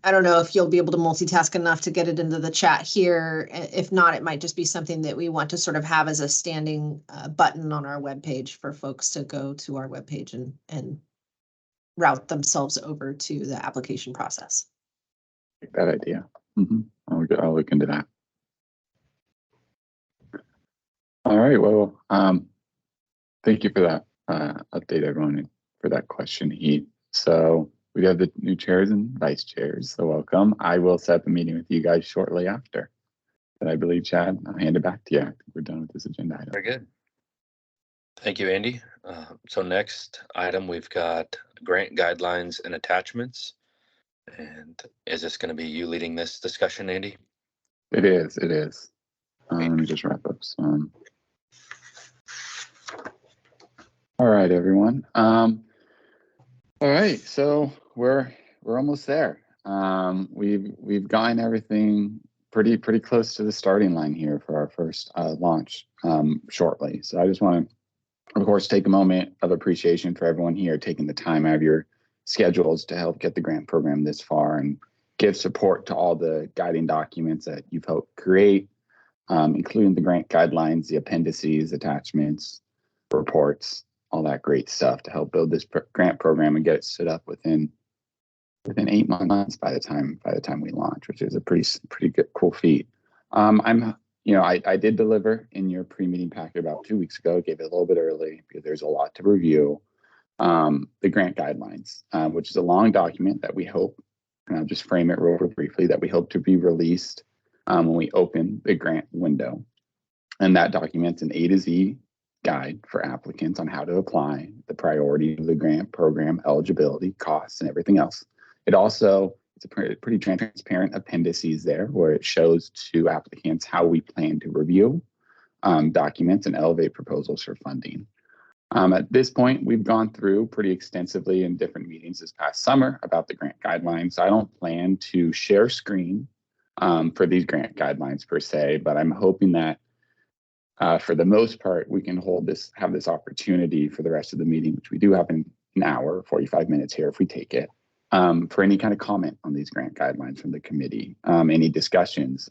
Speaker 8: I don't know if you'll be able to multitask enough to get it into the chat here. If not, it might just be something that we want to sort of have as a standing button on our webpage for folks to go to our webpage and route themselves over to the application process.
Speaker 1: Like that idea. I'll look into that. All right. Well, thank you for that update, everyone, and for that question, Heath. So we have the new chairs and vice chairs, so welcome. I will set up a meeting with you guys shortly after. But I believe, Chad, I'll hand it back to you. I think we're done with this agenda item.
Speaker 12: Very good. Thank you, Andy. So next item, we've got grant guidelines and attachments. And is this going to be you leading this discussion, Andy?
Speaker 1: It is. It is. Let me just wrap up some. All right, everyone. All right, so we're almost there. We've gotten everything pretty close to the starting line here for our first launch shortly. So I just want to, of course, take a moment of appreciation for everyone here taking the time out of your schedules to help get the grant program this far and give support to all the guiding documents that you've helped create, including the grant guidelines, the appendices, attachments, reports, all that great stuff to help build this grant program and get it stood up within 8 months by the time we launch, which is a pretty good, cool feat. I did deliver in your pre-meeting packet about 2 weeks ago. Gave it a little bit early because there's a lot to review. The grant guidelines, which is a long document that we hope, and I'll just frame it real briefly, that we hope to be released when we open the grant window. And that documents an A to Z guide for applicants on how to apply, the priority of the grant program, eligibility, costs, and everything else. It also, it's a pretty transparent appendices there where it shows to applicants how we plan to review documents and elevate proposals for funding. At this point, we've gone through pretty extensively in different meetings this past summer about the grant guidelines. I don't plan to share screen for these grant guidelines per se, but I'm hoping that for the most part, we can have this opportunity for the rest of the meeting, which we do have an hour, 45 minutes here if we take it, for any kind of comment on these grant guidelines from the committee, any discussions,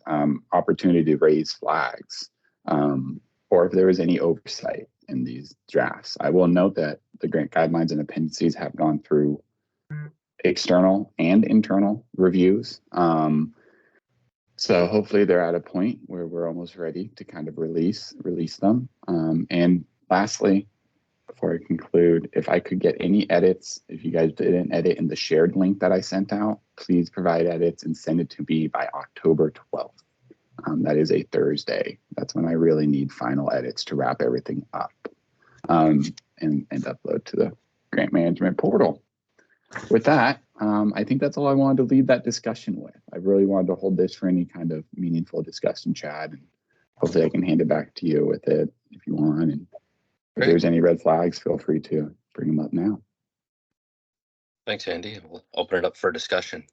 Speaker 1: opportunity to raise flags, or if there was any oversight in these drafts. I will note that the grant guidelines and appendices have gone through external and internal reviews. So hopefully they're at a point where we're almost ready to kind of release them. And lastly, before I conclude, if I could get any edits, if you guys didn't edit in the shared link that I sent out, please provide edits and send it to me by October 12th. That is a Thursday. That's when I really need final edits to wrap everything up and upload to the grant management portal. With that, I think that's all I wanted to lead that discussion with. I really wanted to hold this for any kind of meaningful discussion, Chad, and hopefully I can hand it back to you with it if you want. And if there's any red flags, feel free to bring them up now.
Speaker 12: Thanks, Andy. We'll open it up for discussion.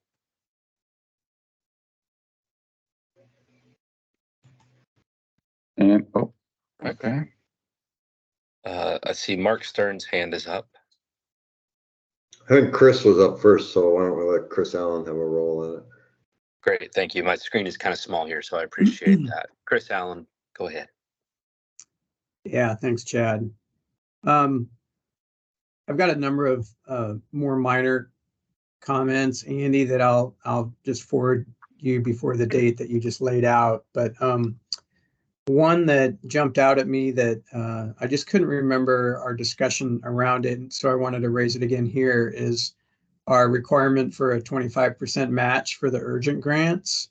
Speaker 1: And, oh, okay.
Speaker 12: I see Mark Stern's hand is up.
Speaker 13: I think Chris was up first, so why don't we let Chris Allen have a role in it?
Speaker 12: Great, thank you. My screen is kind of small here, so I appreciate that. Chris Allen, go ahead.
Speaker 6: Yeah, thanks, Chad. I've got a number of more minor comments, Andy, that I'll just forward you before the date that you just laid out. But one that jumped out at me that I just couldn't remember our discussion around it, so I wanted to raise it again here, is our requirement for a 25% match for the urgent grants.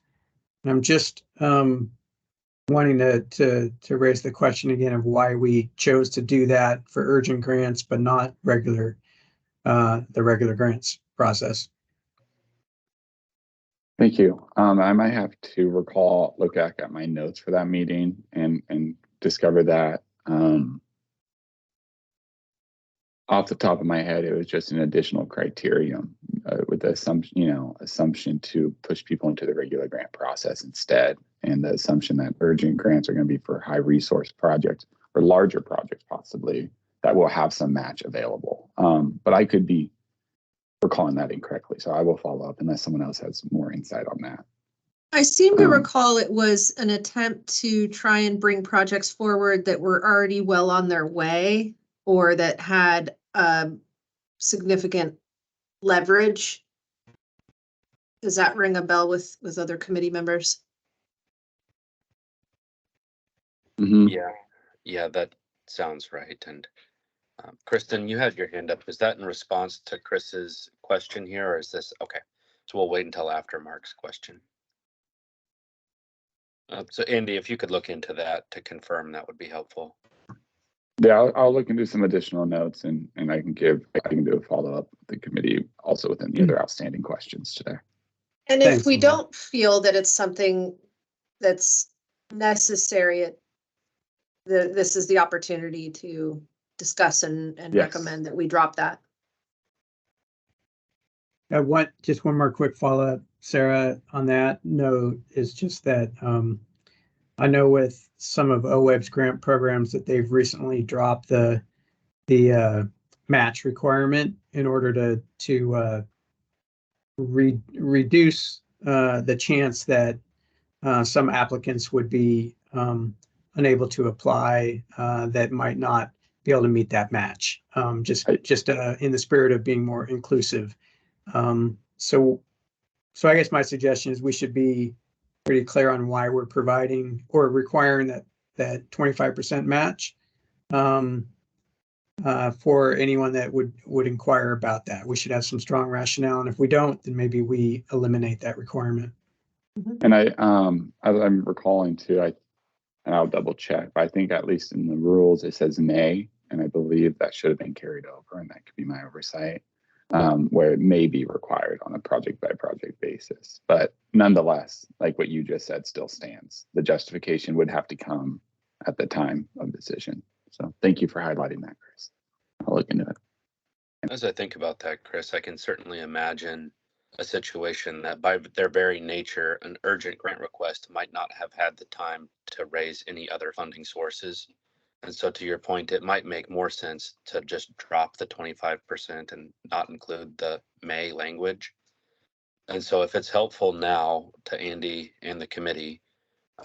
Speaker 6: And I'm just wanting to raise the question again of why we chose to do that for urgent grants, but not the regular grants process.
Speaker 1: Thank you. I might have to look back at my notes for that meeting and discover that. Off the top of my head, it was just an additional criterion with the assumption to push people into the regular grant process instead, and the assumption that urgent grants are going to be for high resource projects or larger projects possibly that will have some match available. But I could be recalling that incorrectly, so I will follow up unless someone else has more insight on that.
Speaker 8: I seem to recall it was an attempt to try and bring projects forward that were already well on their way or that had significant leverage. Does that ring a bell with other committee members?
Speaker 1: Mm-hmm.
Speaker 12: Yeah, that sounds right. And Kristen, you had your hand up. Is that in response to Chris's question here, or is this okay? So we'll wait until after Mark's question. So Andy, if you could look into that to confirm, that would be helpful.
Speaker 1: Yeah, I'll look into some additional notes and I can do a follow-up with the committee also with any other outstanding questions today.
Speaker 8: And if
Speaker 6: Thanks,
Speaker 8: we
Speaker 6: Andy.
Speaker 8: don't feel that it's something that's necessary, this is the opportunity to discuss and
Speaker 1: Yes.
Speaker 8: recommend that we drop that.
Speaker 6: Just one more quick follow-up, Sarah, on that note is just that I know with some of OWEB's grant programs that they've recently dropped the match requirement in order to reduce the chance that some applicants would be unable to apply that might not be able to meet that match. Just in the spirit of being more inclusive. So I guess my suggestion is we should be pretty clear on why we're providing or requiring that 25% match for anyone that would inquire about that. We should have some strong rationale, and if we don't, then maybe we eliminate that requirement.
Speaker 1: And as I'm recalling too, and I'll double check, but I think at least in the rules it says may, and I believe that should have been carried over, and that could be my oversight, where it may be required on a project by project basis. But nonetheless, like what you just said, still stands. The justification would have to come at the time of decision. So thank you for highlighting that, Chris. I'll look into it.
Speaker 12: As I think about that, Chris, I can certainly imagine a situation that by their very nature, an urgent grant request might not have had the time to raise any other funding sources. And so to your point, it might make more sense to just drop the 25% and not include the may language. And so if it's helpful now to Andy and the committee,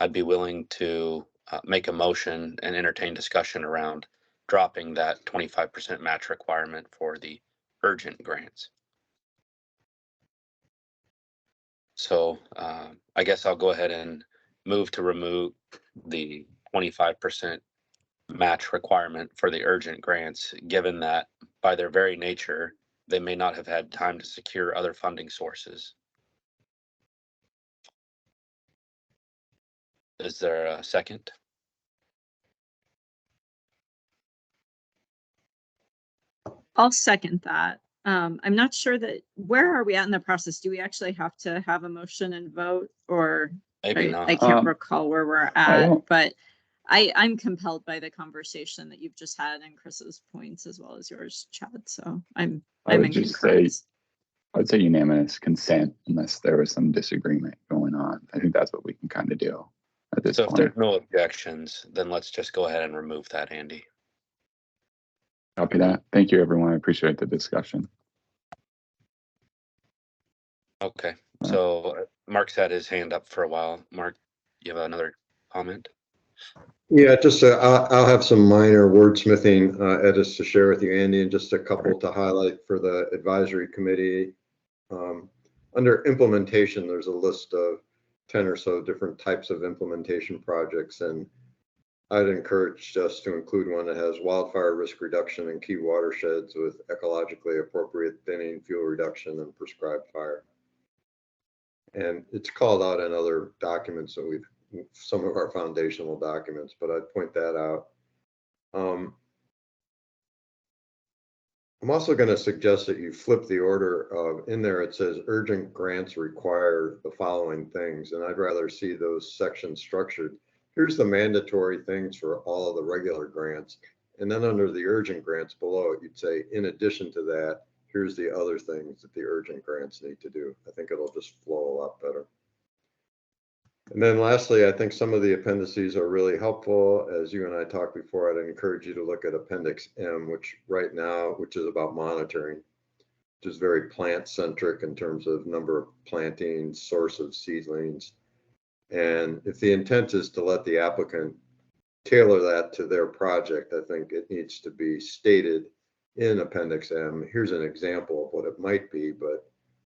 Speaker 12: I'd be willing to make a motion and entertain discussion around dropping that 25% match requirement for the urgent grants. So I guess I'll go ahead and move to remove the 25% match requirement for the urgent grants, given that by their very nature, they may not have had time to secure other funding sources. Is there a second?
Speaker 15: I'll second that. I'm not sure where are we at in the process? Do we actually have to have a motion and vote, or
Speaker 12: Maybe not.
Speaker 15: I can't recall where we're at, but I'm compelled by the conversation that you've just had and Chris's points as well as yours, Chad. So I'm in concurrence.
Speaker 1: I would say unanimous consent unless there was some disagreement going on. I think that's what we can kind of do at this point.
Speaker 12: So if there's no objections, then let's just go ahead and remove that, Andy.
Speaker 1: Copy that. Thank you, everyone. I appreciate the discussion.
Speaker 12: Okay, so Mark's had his hand up for a while. Mark, you have another comment?
Speaker 13: Yeah, just I'll have some minor wordsmithing edits to share with you, Andy, and just a couple to highlight for the advisory committee. Under implementation, there's a list of 10 or so different types of implementation projects, and I'd encourage us to include one that has wildfire risk reduction in key watersheds with ecologically appropriate thinning, fuel reduction, and prescribed fire. And it's called out in other documents that some of our foundational documents, but I'd point that out. I'm also going to suggest that you flip the order of, in there it says urgent grants require the following things, and I'd rather see those sections structured. Here's the mandatory things for all of the regular grants, and then under the urgent grants below it, you'd say, in addition to that, here's the other things that the urgent grants need to do. I think it'll just flow a lot better. And then lastly, I think some of the appendices are really helpful. As you and I talked before, I'd encourage you to look at Appendix M, which is about monitoring, which is very plant centric in terms of number of plantings, source of seedlings. And if the intent is to let the applicant tailor that to their project, I think it needs to be stated in Appendix M. Here's an example of what it might be, but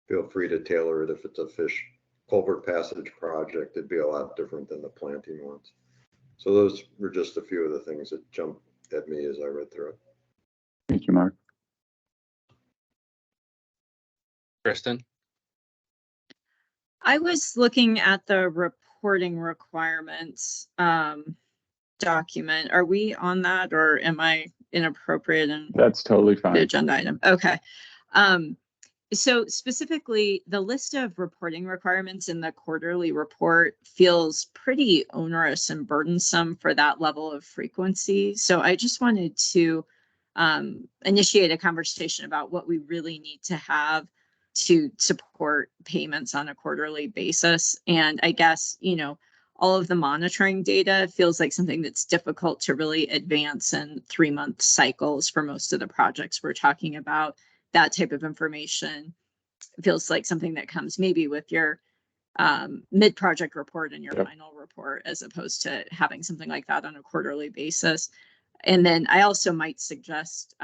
Speaker 13: feel free to tailor it if it's a fish culvert passage project. It'd be a lot different than the planting ones. So those were just a few of the things that jumped at me as I read through it.
Speaker 1: Thank you, Mark.
Speaker 12: Kristen?
Speaker 15: I was looking at the report reporting requirements document, are we on that, or am I inappropriate in
Speaker 1: That's totally
Speaker 15: the
Speaker 1: fine.
Speaker 15: agenda item? Okay. So specifically, the list of reporting requirements in the quarterly report feels pretty onerous and burdensome for that level of frequency. So I just wanted to initiate a conversation about what we really need to have to support payments on a quarterly basis. And I guess, you know, all of the monitoring data feels like something that's difficult to really advance in 3-month cycles for most of the projects we're talking about. That type of information feels like something that comes maybe with your mid-project report and your final report, as opposed to having something like that on a quarterly basis. And then I also might suggest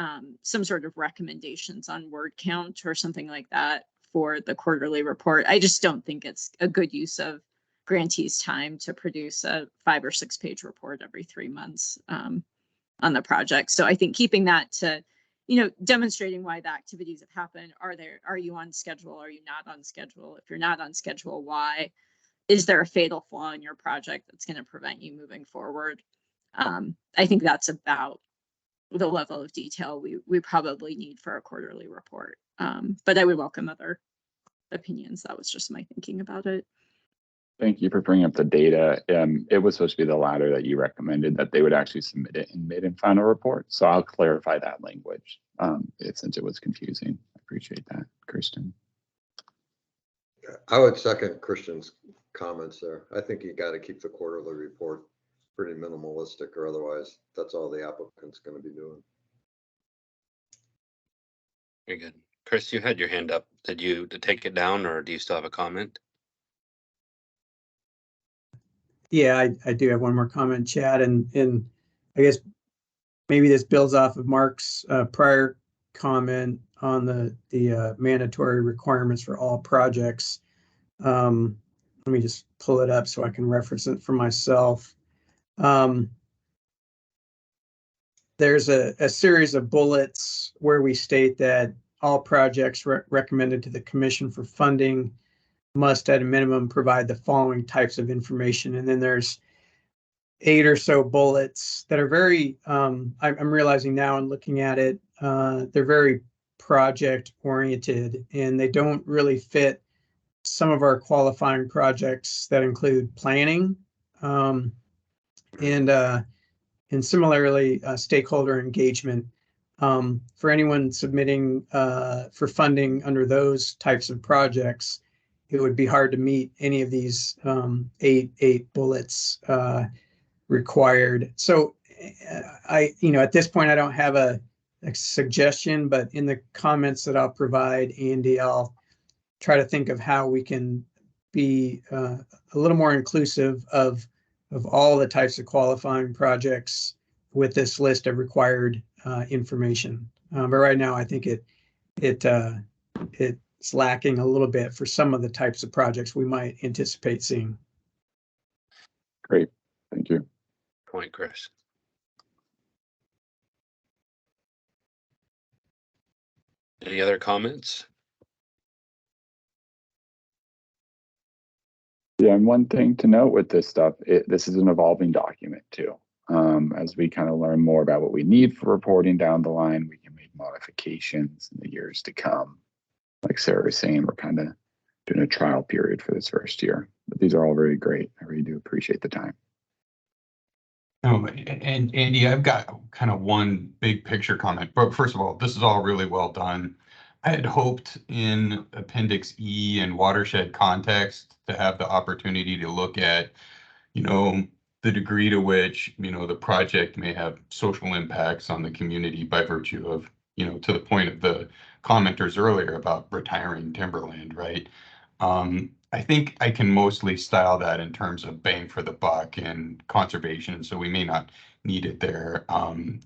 Speaker 15: some sort of recommendations on word count or something like that for the quarterly report. I just don't think it's a good use of grantees' time to produce a 5 or 6 page report every 3 months on the project. So I think keeping that to, you know, demonstrating why the activities have happened. Are you on schedule? Are you not on schedule? If you're not on schedule, why? Is there a fatal flaw in your project that's going to prevent you moving forward? I think that's about the level of detail we probably need for a quarterly report. But I would welcome other opinions. That was just my thinking about it.
Speaker 1: Thank you for bringing up the data. It was supposed to be the latter that you recommended, that they would actually submit it in mid and final report. So I'll clarify that language since it was confusing. I appreciate that, Kristen.
Speaker 13: I would second Christian's comments there. I think you got to keep the quarterly report pretty minimalistic, or otherwise that's all the applicant's going to be doing.
Speaker 12: Very good. Chris, you had your hand up. Did you take it down, or do you still have a comment?
Speaker 6: Yeah, I do have one more comment, Chad, and I guess maybe this builds off of Mark's prior comment on the mandatory requirements for all projects. Let me just pull it up so I can reference it for myself. There's a series of bullets where we state that all projects recommended to the Commission for funding must at a minimum provide the following types of information. And then there's 8 or so bullets that are very, I'm realizing now and looking at it, they're very project oriented, and they don't really fit some of our qualifying projects that include planning and similarly stakeholder engagement. For anyone submitting for funding under those types of projects, it would be hard to meet any of these eight bullets required. So at this point, I don't have a suggestion, but in the comments that I'll provide, Andy, I'll try to think of how we can be a little more inclusive of all the types of qualifying projects with this list of required information. But right now, I think it's lacking a little bit for some of the types of projects we might anticipate seeing.
Speaker 1: Great, thank you.
Speaker 12: Point, Chris. Any other comments?
Speaker 1: Yeah, and one thing to note with this stuff, this is an evolving document too. As we kind of learn more about what we need for reporting down the line, we can make modifications in the years to come. Like Sarah was saying, we're kind of doing a trial period for this first year, but these are all very great. I really do appreciate the time.
Speaker 5: No, and Andy, I've got kind of one big picture comment, but first of all, this is all really well done. I had hoped in Appendix E and watershed context to have the opportunity to look at, the degree to which, the project may have social impacts on the community by virtue of, to the point of the commenters earlier about retiring timberland, right? I think I can mostly style that in terms of bang for the buck and conservation, so we may not need it there. And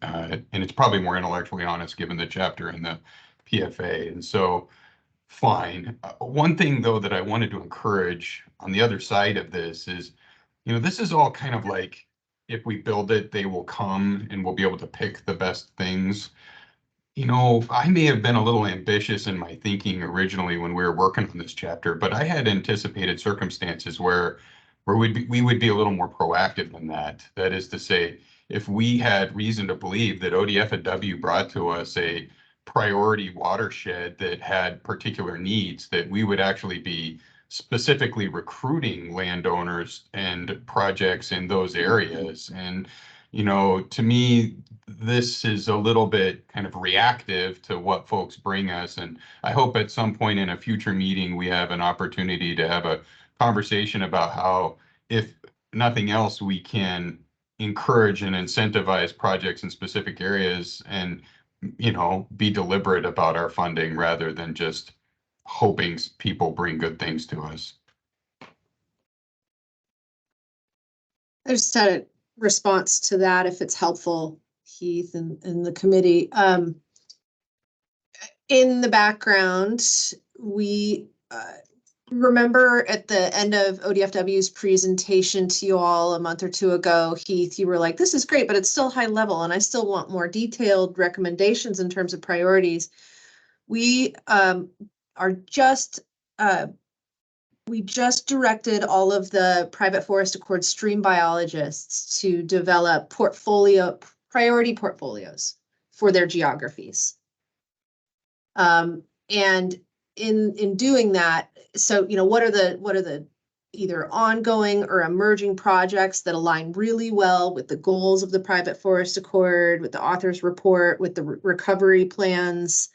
Speaker 5: it's probably more intellectually honest given the chapter in the PFA. And so, fine. One thing, though, that I wanted to encourage on the other side of this is, this is all kind of like, if we build it, they will come and we'll be able to pick the best things. I may have been a little ambitious in my thinking originally when we were working on this chapter, but I had anticipated circumstances where where we would be a little more proactive than that. That is to say, if we had reason to believe that ODF&W brought to us a priority watershed that had particular needs, that we would actually be specifically recruiting landowners and projects in those areas. And, to me, this is a little bit kind of reactive to what folks bring us. And I hope at some point in a future meeting, we have an opportunity to have a conversation about how, if nothing else, we can encourage and incentivize projects in specific areas and, be deliberate about our funding rather than just hoping people bring good things to us.
Speaker 8: I just had a response to that, if it's helpful, Heath and the committee. In the background, we remember at the end of ODFW's presentation to you all a month or two ago, Heath, you were like, this is great, but it's still high level and I still want more detailed recommendations in terms of priorities. We we just directed all of the private forest accord stream biologists to develop priority portfolios for their geographies. And in doing that, so, what are the either ongoing or emerging projects that align really well with the goals of the private forest accord, with the author's report, with the recovery plans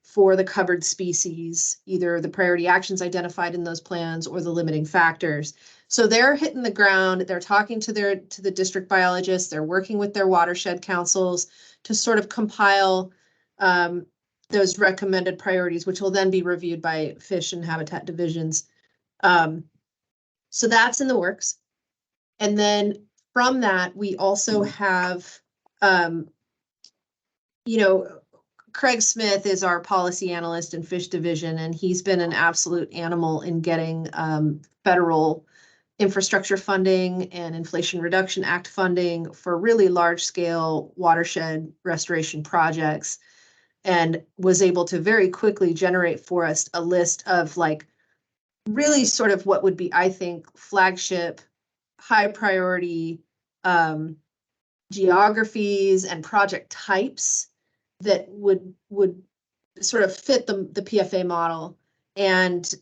Speaker 8: for the covered species, either the priority actions identified in those plans or the limiting factors. So they're hitting the ground, they're talking to the district biologists, they're working with their watershed councils to sort of compile those recommended priorities, which will then be reviewed by fish and habitat divisions. So that's in the works. And then from that, we also have, Craig Smith is our policy analyst in fish division, and he's been an absolute animal in getting federal infrastructure funding and Inflation Reduction Act funding for really large scale watershed restoration projects, and was able to very quickly generate for us a list of really sort of what would be, I think, flagship, high priority geographies and project types that would sort of fit the PFA model. And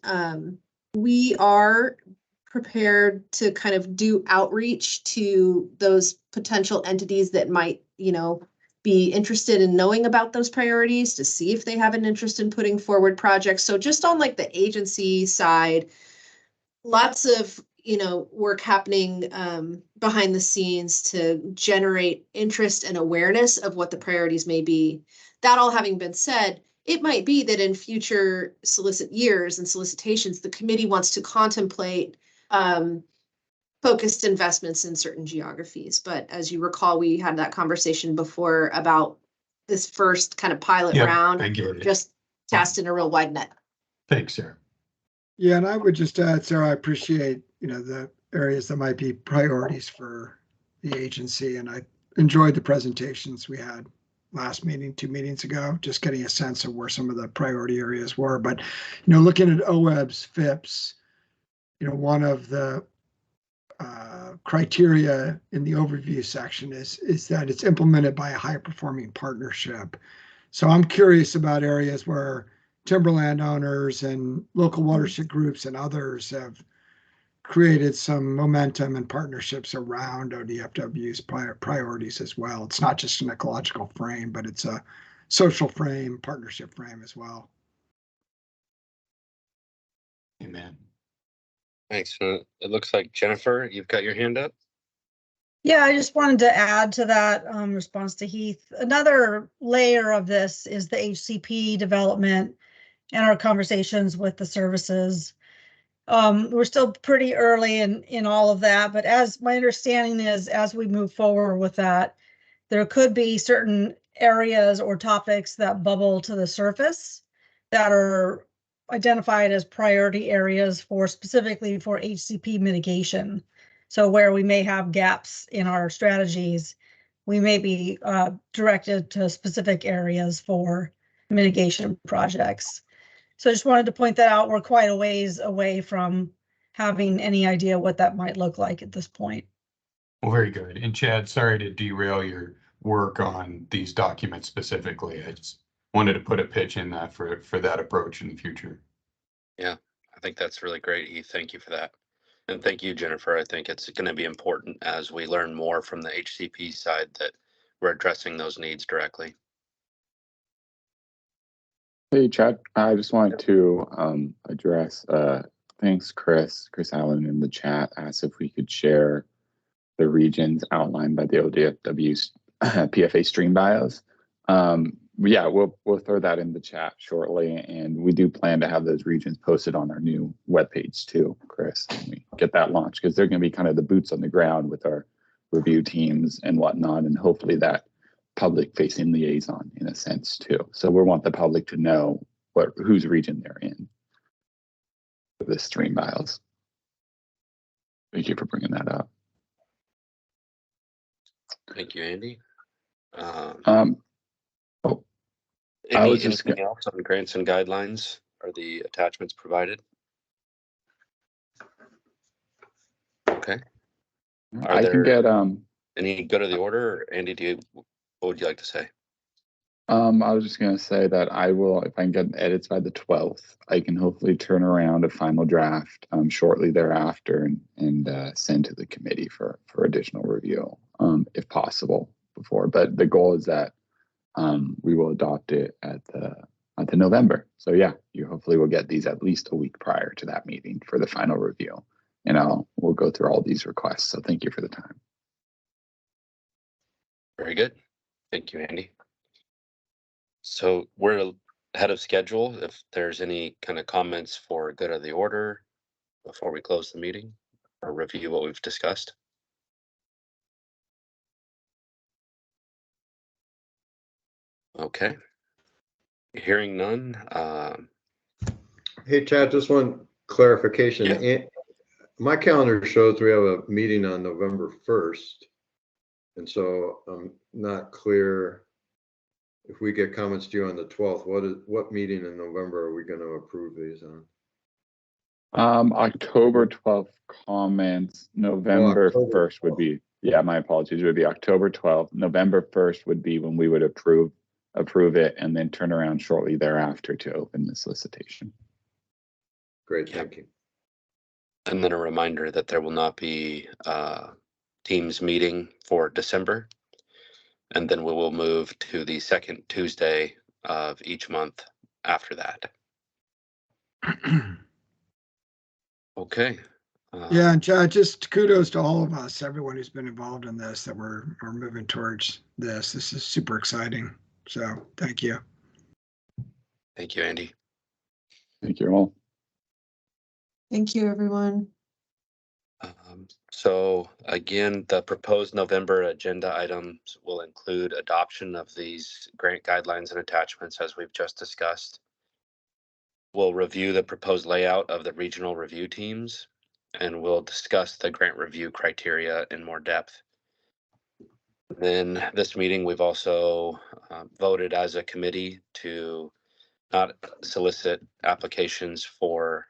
Speaker 8: we are prepared to kind of do outreach to those potential entities that might, be interested in knowing about those priorities, to see if they have an interest in putting forward projects. So just on the agency side, lots of work happening behind the scenes to generate interest and awareness of what the priorities may be. That all having been said, it might be that in future years and solicitations, the committee wants to contemplate focused investments in certain geographies. But as you recall, we had that conversation before about this first kind of pilot round, just casting a real wide net.
Speaker 5: Thanks, Sarah.
Speaker 14: Yeah, and I would just add, Sarah, I appreciate, the areas that might be priorities for the agency. And I enjoyed the presentations we had last meeting, 2 meetings ago, just getting a sense of where some of the priority areas were. But, looking at OWEB's FIPS, one of the criteria in the overview section is that it's implemented by a high performing partnership. So I'm curious about areas where timberland owners and local watershed groups and others have created some momentum and partnerships around ODFW's priorities as well. It's not just an ecological frame, but it's a social frame, partnership frame as well.
Speaker 5: Amen.
Speaker 12: Thanks. It looks like Jennifer, you've got your hand up.
Speaker 9: Yeah, I just wanted to add to that response to Heath. Another layer of this is the HCP development and our conversations with the services. We're still pretty early in all of that, but as my understanding is, as we move forward with that, there could be certain areas or topics that bubble to the surface that are identified as priority areas specifically for HCP mitigation. So where we may have gaps in our strategies, we may be directed to specific areas for mitigation projects. So I just wanted to point that out. We're quite a ways away from having any idea what that might look like at this point.
Speaker 5: Well, very good. And Chad, sorry to derail your work on these documents specifically. I just wanted to put a pitch in that for that approach in the future.
Speaker 12: Yeah, I think that's really great, Heath. Thank you for that. And thank you, Jennifer. I think it's going to be important as we learn more from the HCP side that we're addressing those needs directly.
Speaker 1: Hey, Chad, I just wanted to address, thanks, Chris Allen in the chat asked if we could share the regions outlined by the ODFW's PFA stream bios. Yeah, we'll throw that in the chat shortly, and we do plan to have those regions posted on our new webpage too, Chris, when we get that launched, because they're going to be kind of the boots on the ground with our review teams and whatnot, and hopefully that public-facing liaison in a sense too. So we want the public to know whose region they're in for the stream bios. Thank you for bringing that up.
Speaker 12: Thank you, Andy.
Speaker 1: Anything
Speaker 12: else on grants and guidelines? Are the attachments provided? Okay.
Speaker 1: I can get
Speaker 12: any good of the order? Andy, what would you like to say?
Speaker 1: I was just going to say that I will, if I can get edits by the 12th, I can hopefully turn around a final draft shortly thereafter and send to the committee for additional review, if possible, before. But the goal is that we will adopt it at the November. So yeah, you hopefully will get these at least a week prior to that meeting for the final review. And we'll go through all these requests. So thank you for the time.
Speaker 12: Very good. Thank you, Andy. So we're ahead of schedule. If there's any kind of comments for good of the order before we close the meeting or review what we've discussed. Okay. Hearing none.
Speaker 13: Hey, Chad, just one clarification.
Speaker 12: Yeah.
Speaker 13: My calendar shows we have a meeting on November 1st. And so I'm not clear if we get comments due on the 12th, what meeting in November are we going to approve these on?
Speaker 1: October 12th comments, November 1st would be, yeah, my apologies, it would be October 12th. November 1st would be when we would approve it and then turn around shortly thereafter to open the solicitation.
Speaker 13: Great, thank you.
Speaker 12: And then a reminder that there will not be Teams meeting for December. And then we will move to the second Tuesday of each month after that. Okay.
Speaker 14: Yeah, and Chad, just kudos to all of us, everyone who's been involved in this, that we're moving towards this. This is super exciting. So thank you.
Speaker 12: Thank you, Andy.
Speaker 1: Thank you all.
Speaker 8: Thank you, everyone.
Speaker 12: So again, the proposed November agenda items will include adoption of these grant guidelines and attachments as we've just discussed. We'll review the proposed layout of the regional review teams, and we'll discuss the grant review criteria in more depth. Then this meeting, we've also voted as a committee to not solicit applications for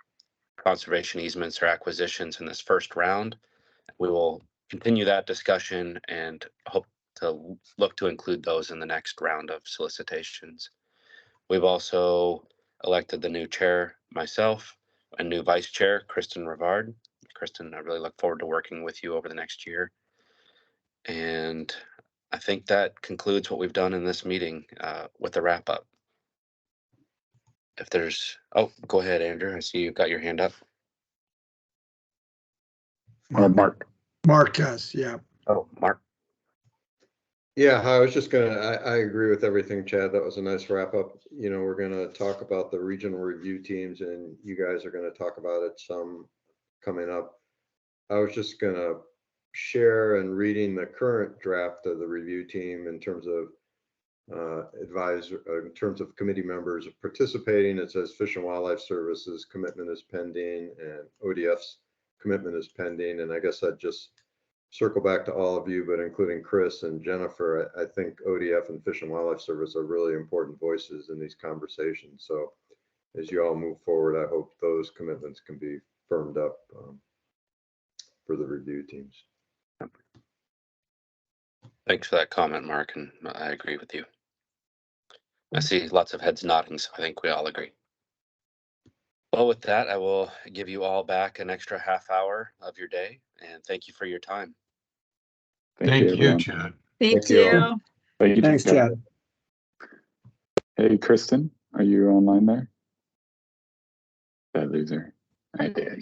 Speaker 12: conservation easements or acquisitions in this first round. We will continue that discussion and hope to look to include those in the next round of solicitations. We've also elected the new chair, myself, and new vice chair, Kristen Rivard. Kristen, I really look forward to working with you over the next year. And I think that concludes what we've done in this meeting with the wrap up. If there's, oh, go ahead, Andrew. I see you've got your hand up.
Speaker 14: Mark does, yeah.
Speaker 12: Oh, Mark.
Speaker 13: Yeah, I was just I agree with everything, Chad. That was a nice wrap up. You know, we're going to talk about the regional review teams, and you guys are going to talk about it some coming up. I was just going to share and reading the current draft of the review team in terms of in terms of committee members participating. It says Fish and Wildlife Services commitment is pending and ODF's commitment is pending. And I guess I'd just circle back to all of you, but including Chris and Jennifer. I think ODF and Fish and Wildlife Service are really important voices in these conversations. So as you all move forward, I hope those commitments can be firmed up for the review teams.
Speaker 12: Thanks for that comment, Mark, and I agree with you. I see lots of heads nodding, so I think we all agree. Well, with that, I will give you all back an extra half hour of your day, and thank you for your time.
Speaker 5: Thank you,
Speaker 1: everyone.
Speaker 5: Chad.
Speaker 15: Thank
Speaker 13: you all.
Speaker 15: you.
Speaker 1: Thank you,
Speaker 6: Thanks, Chad.
Speaker 1: Hey, Kristen, are you online there? Bad loser. I did.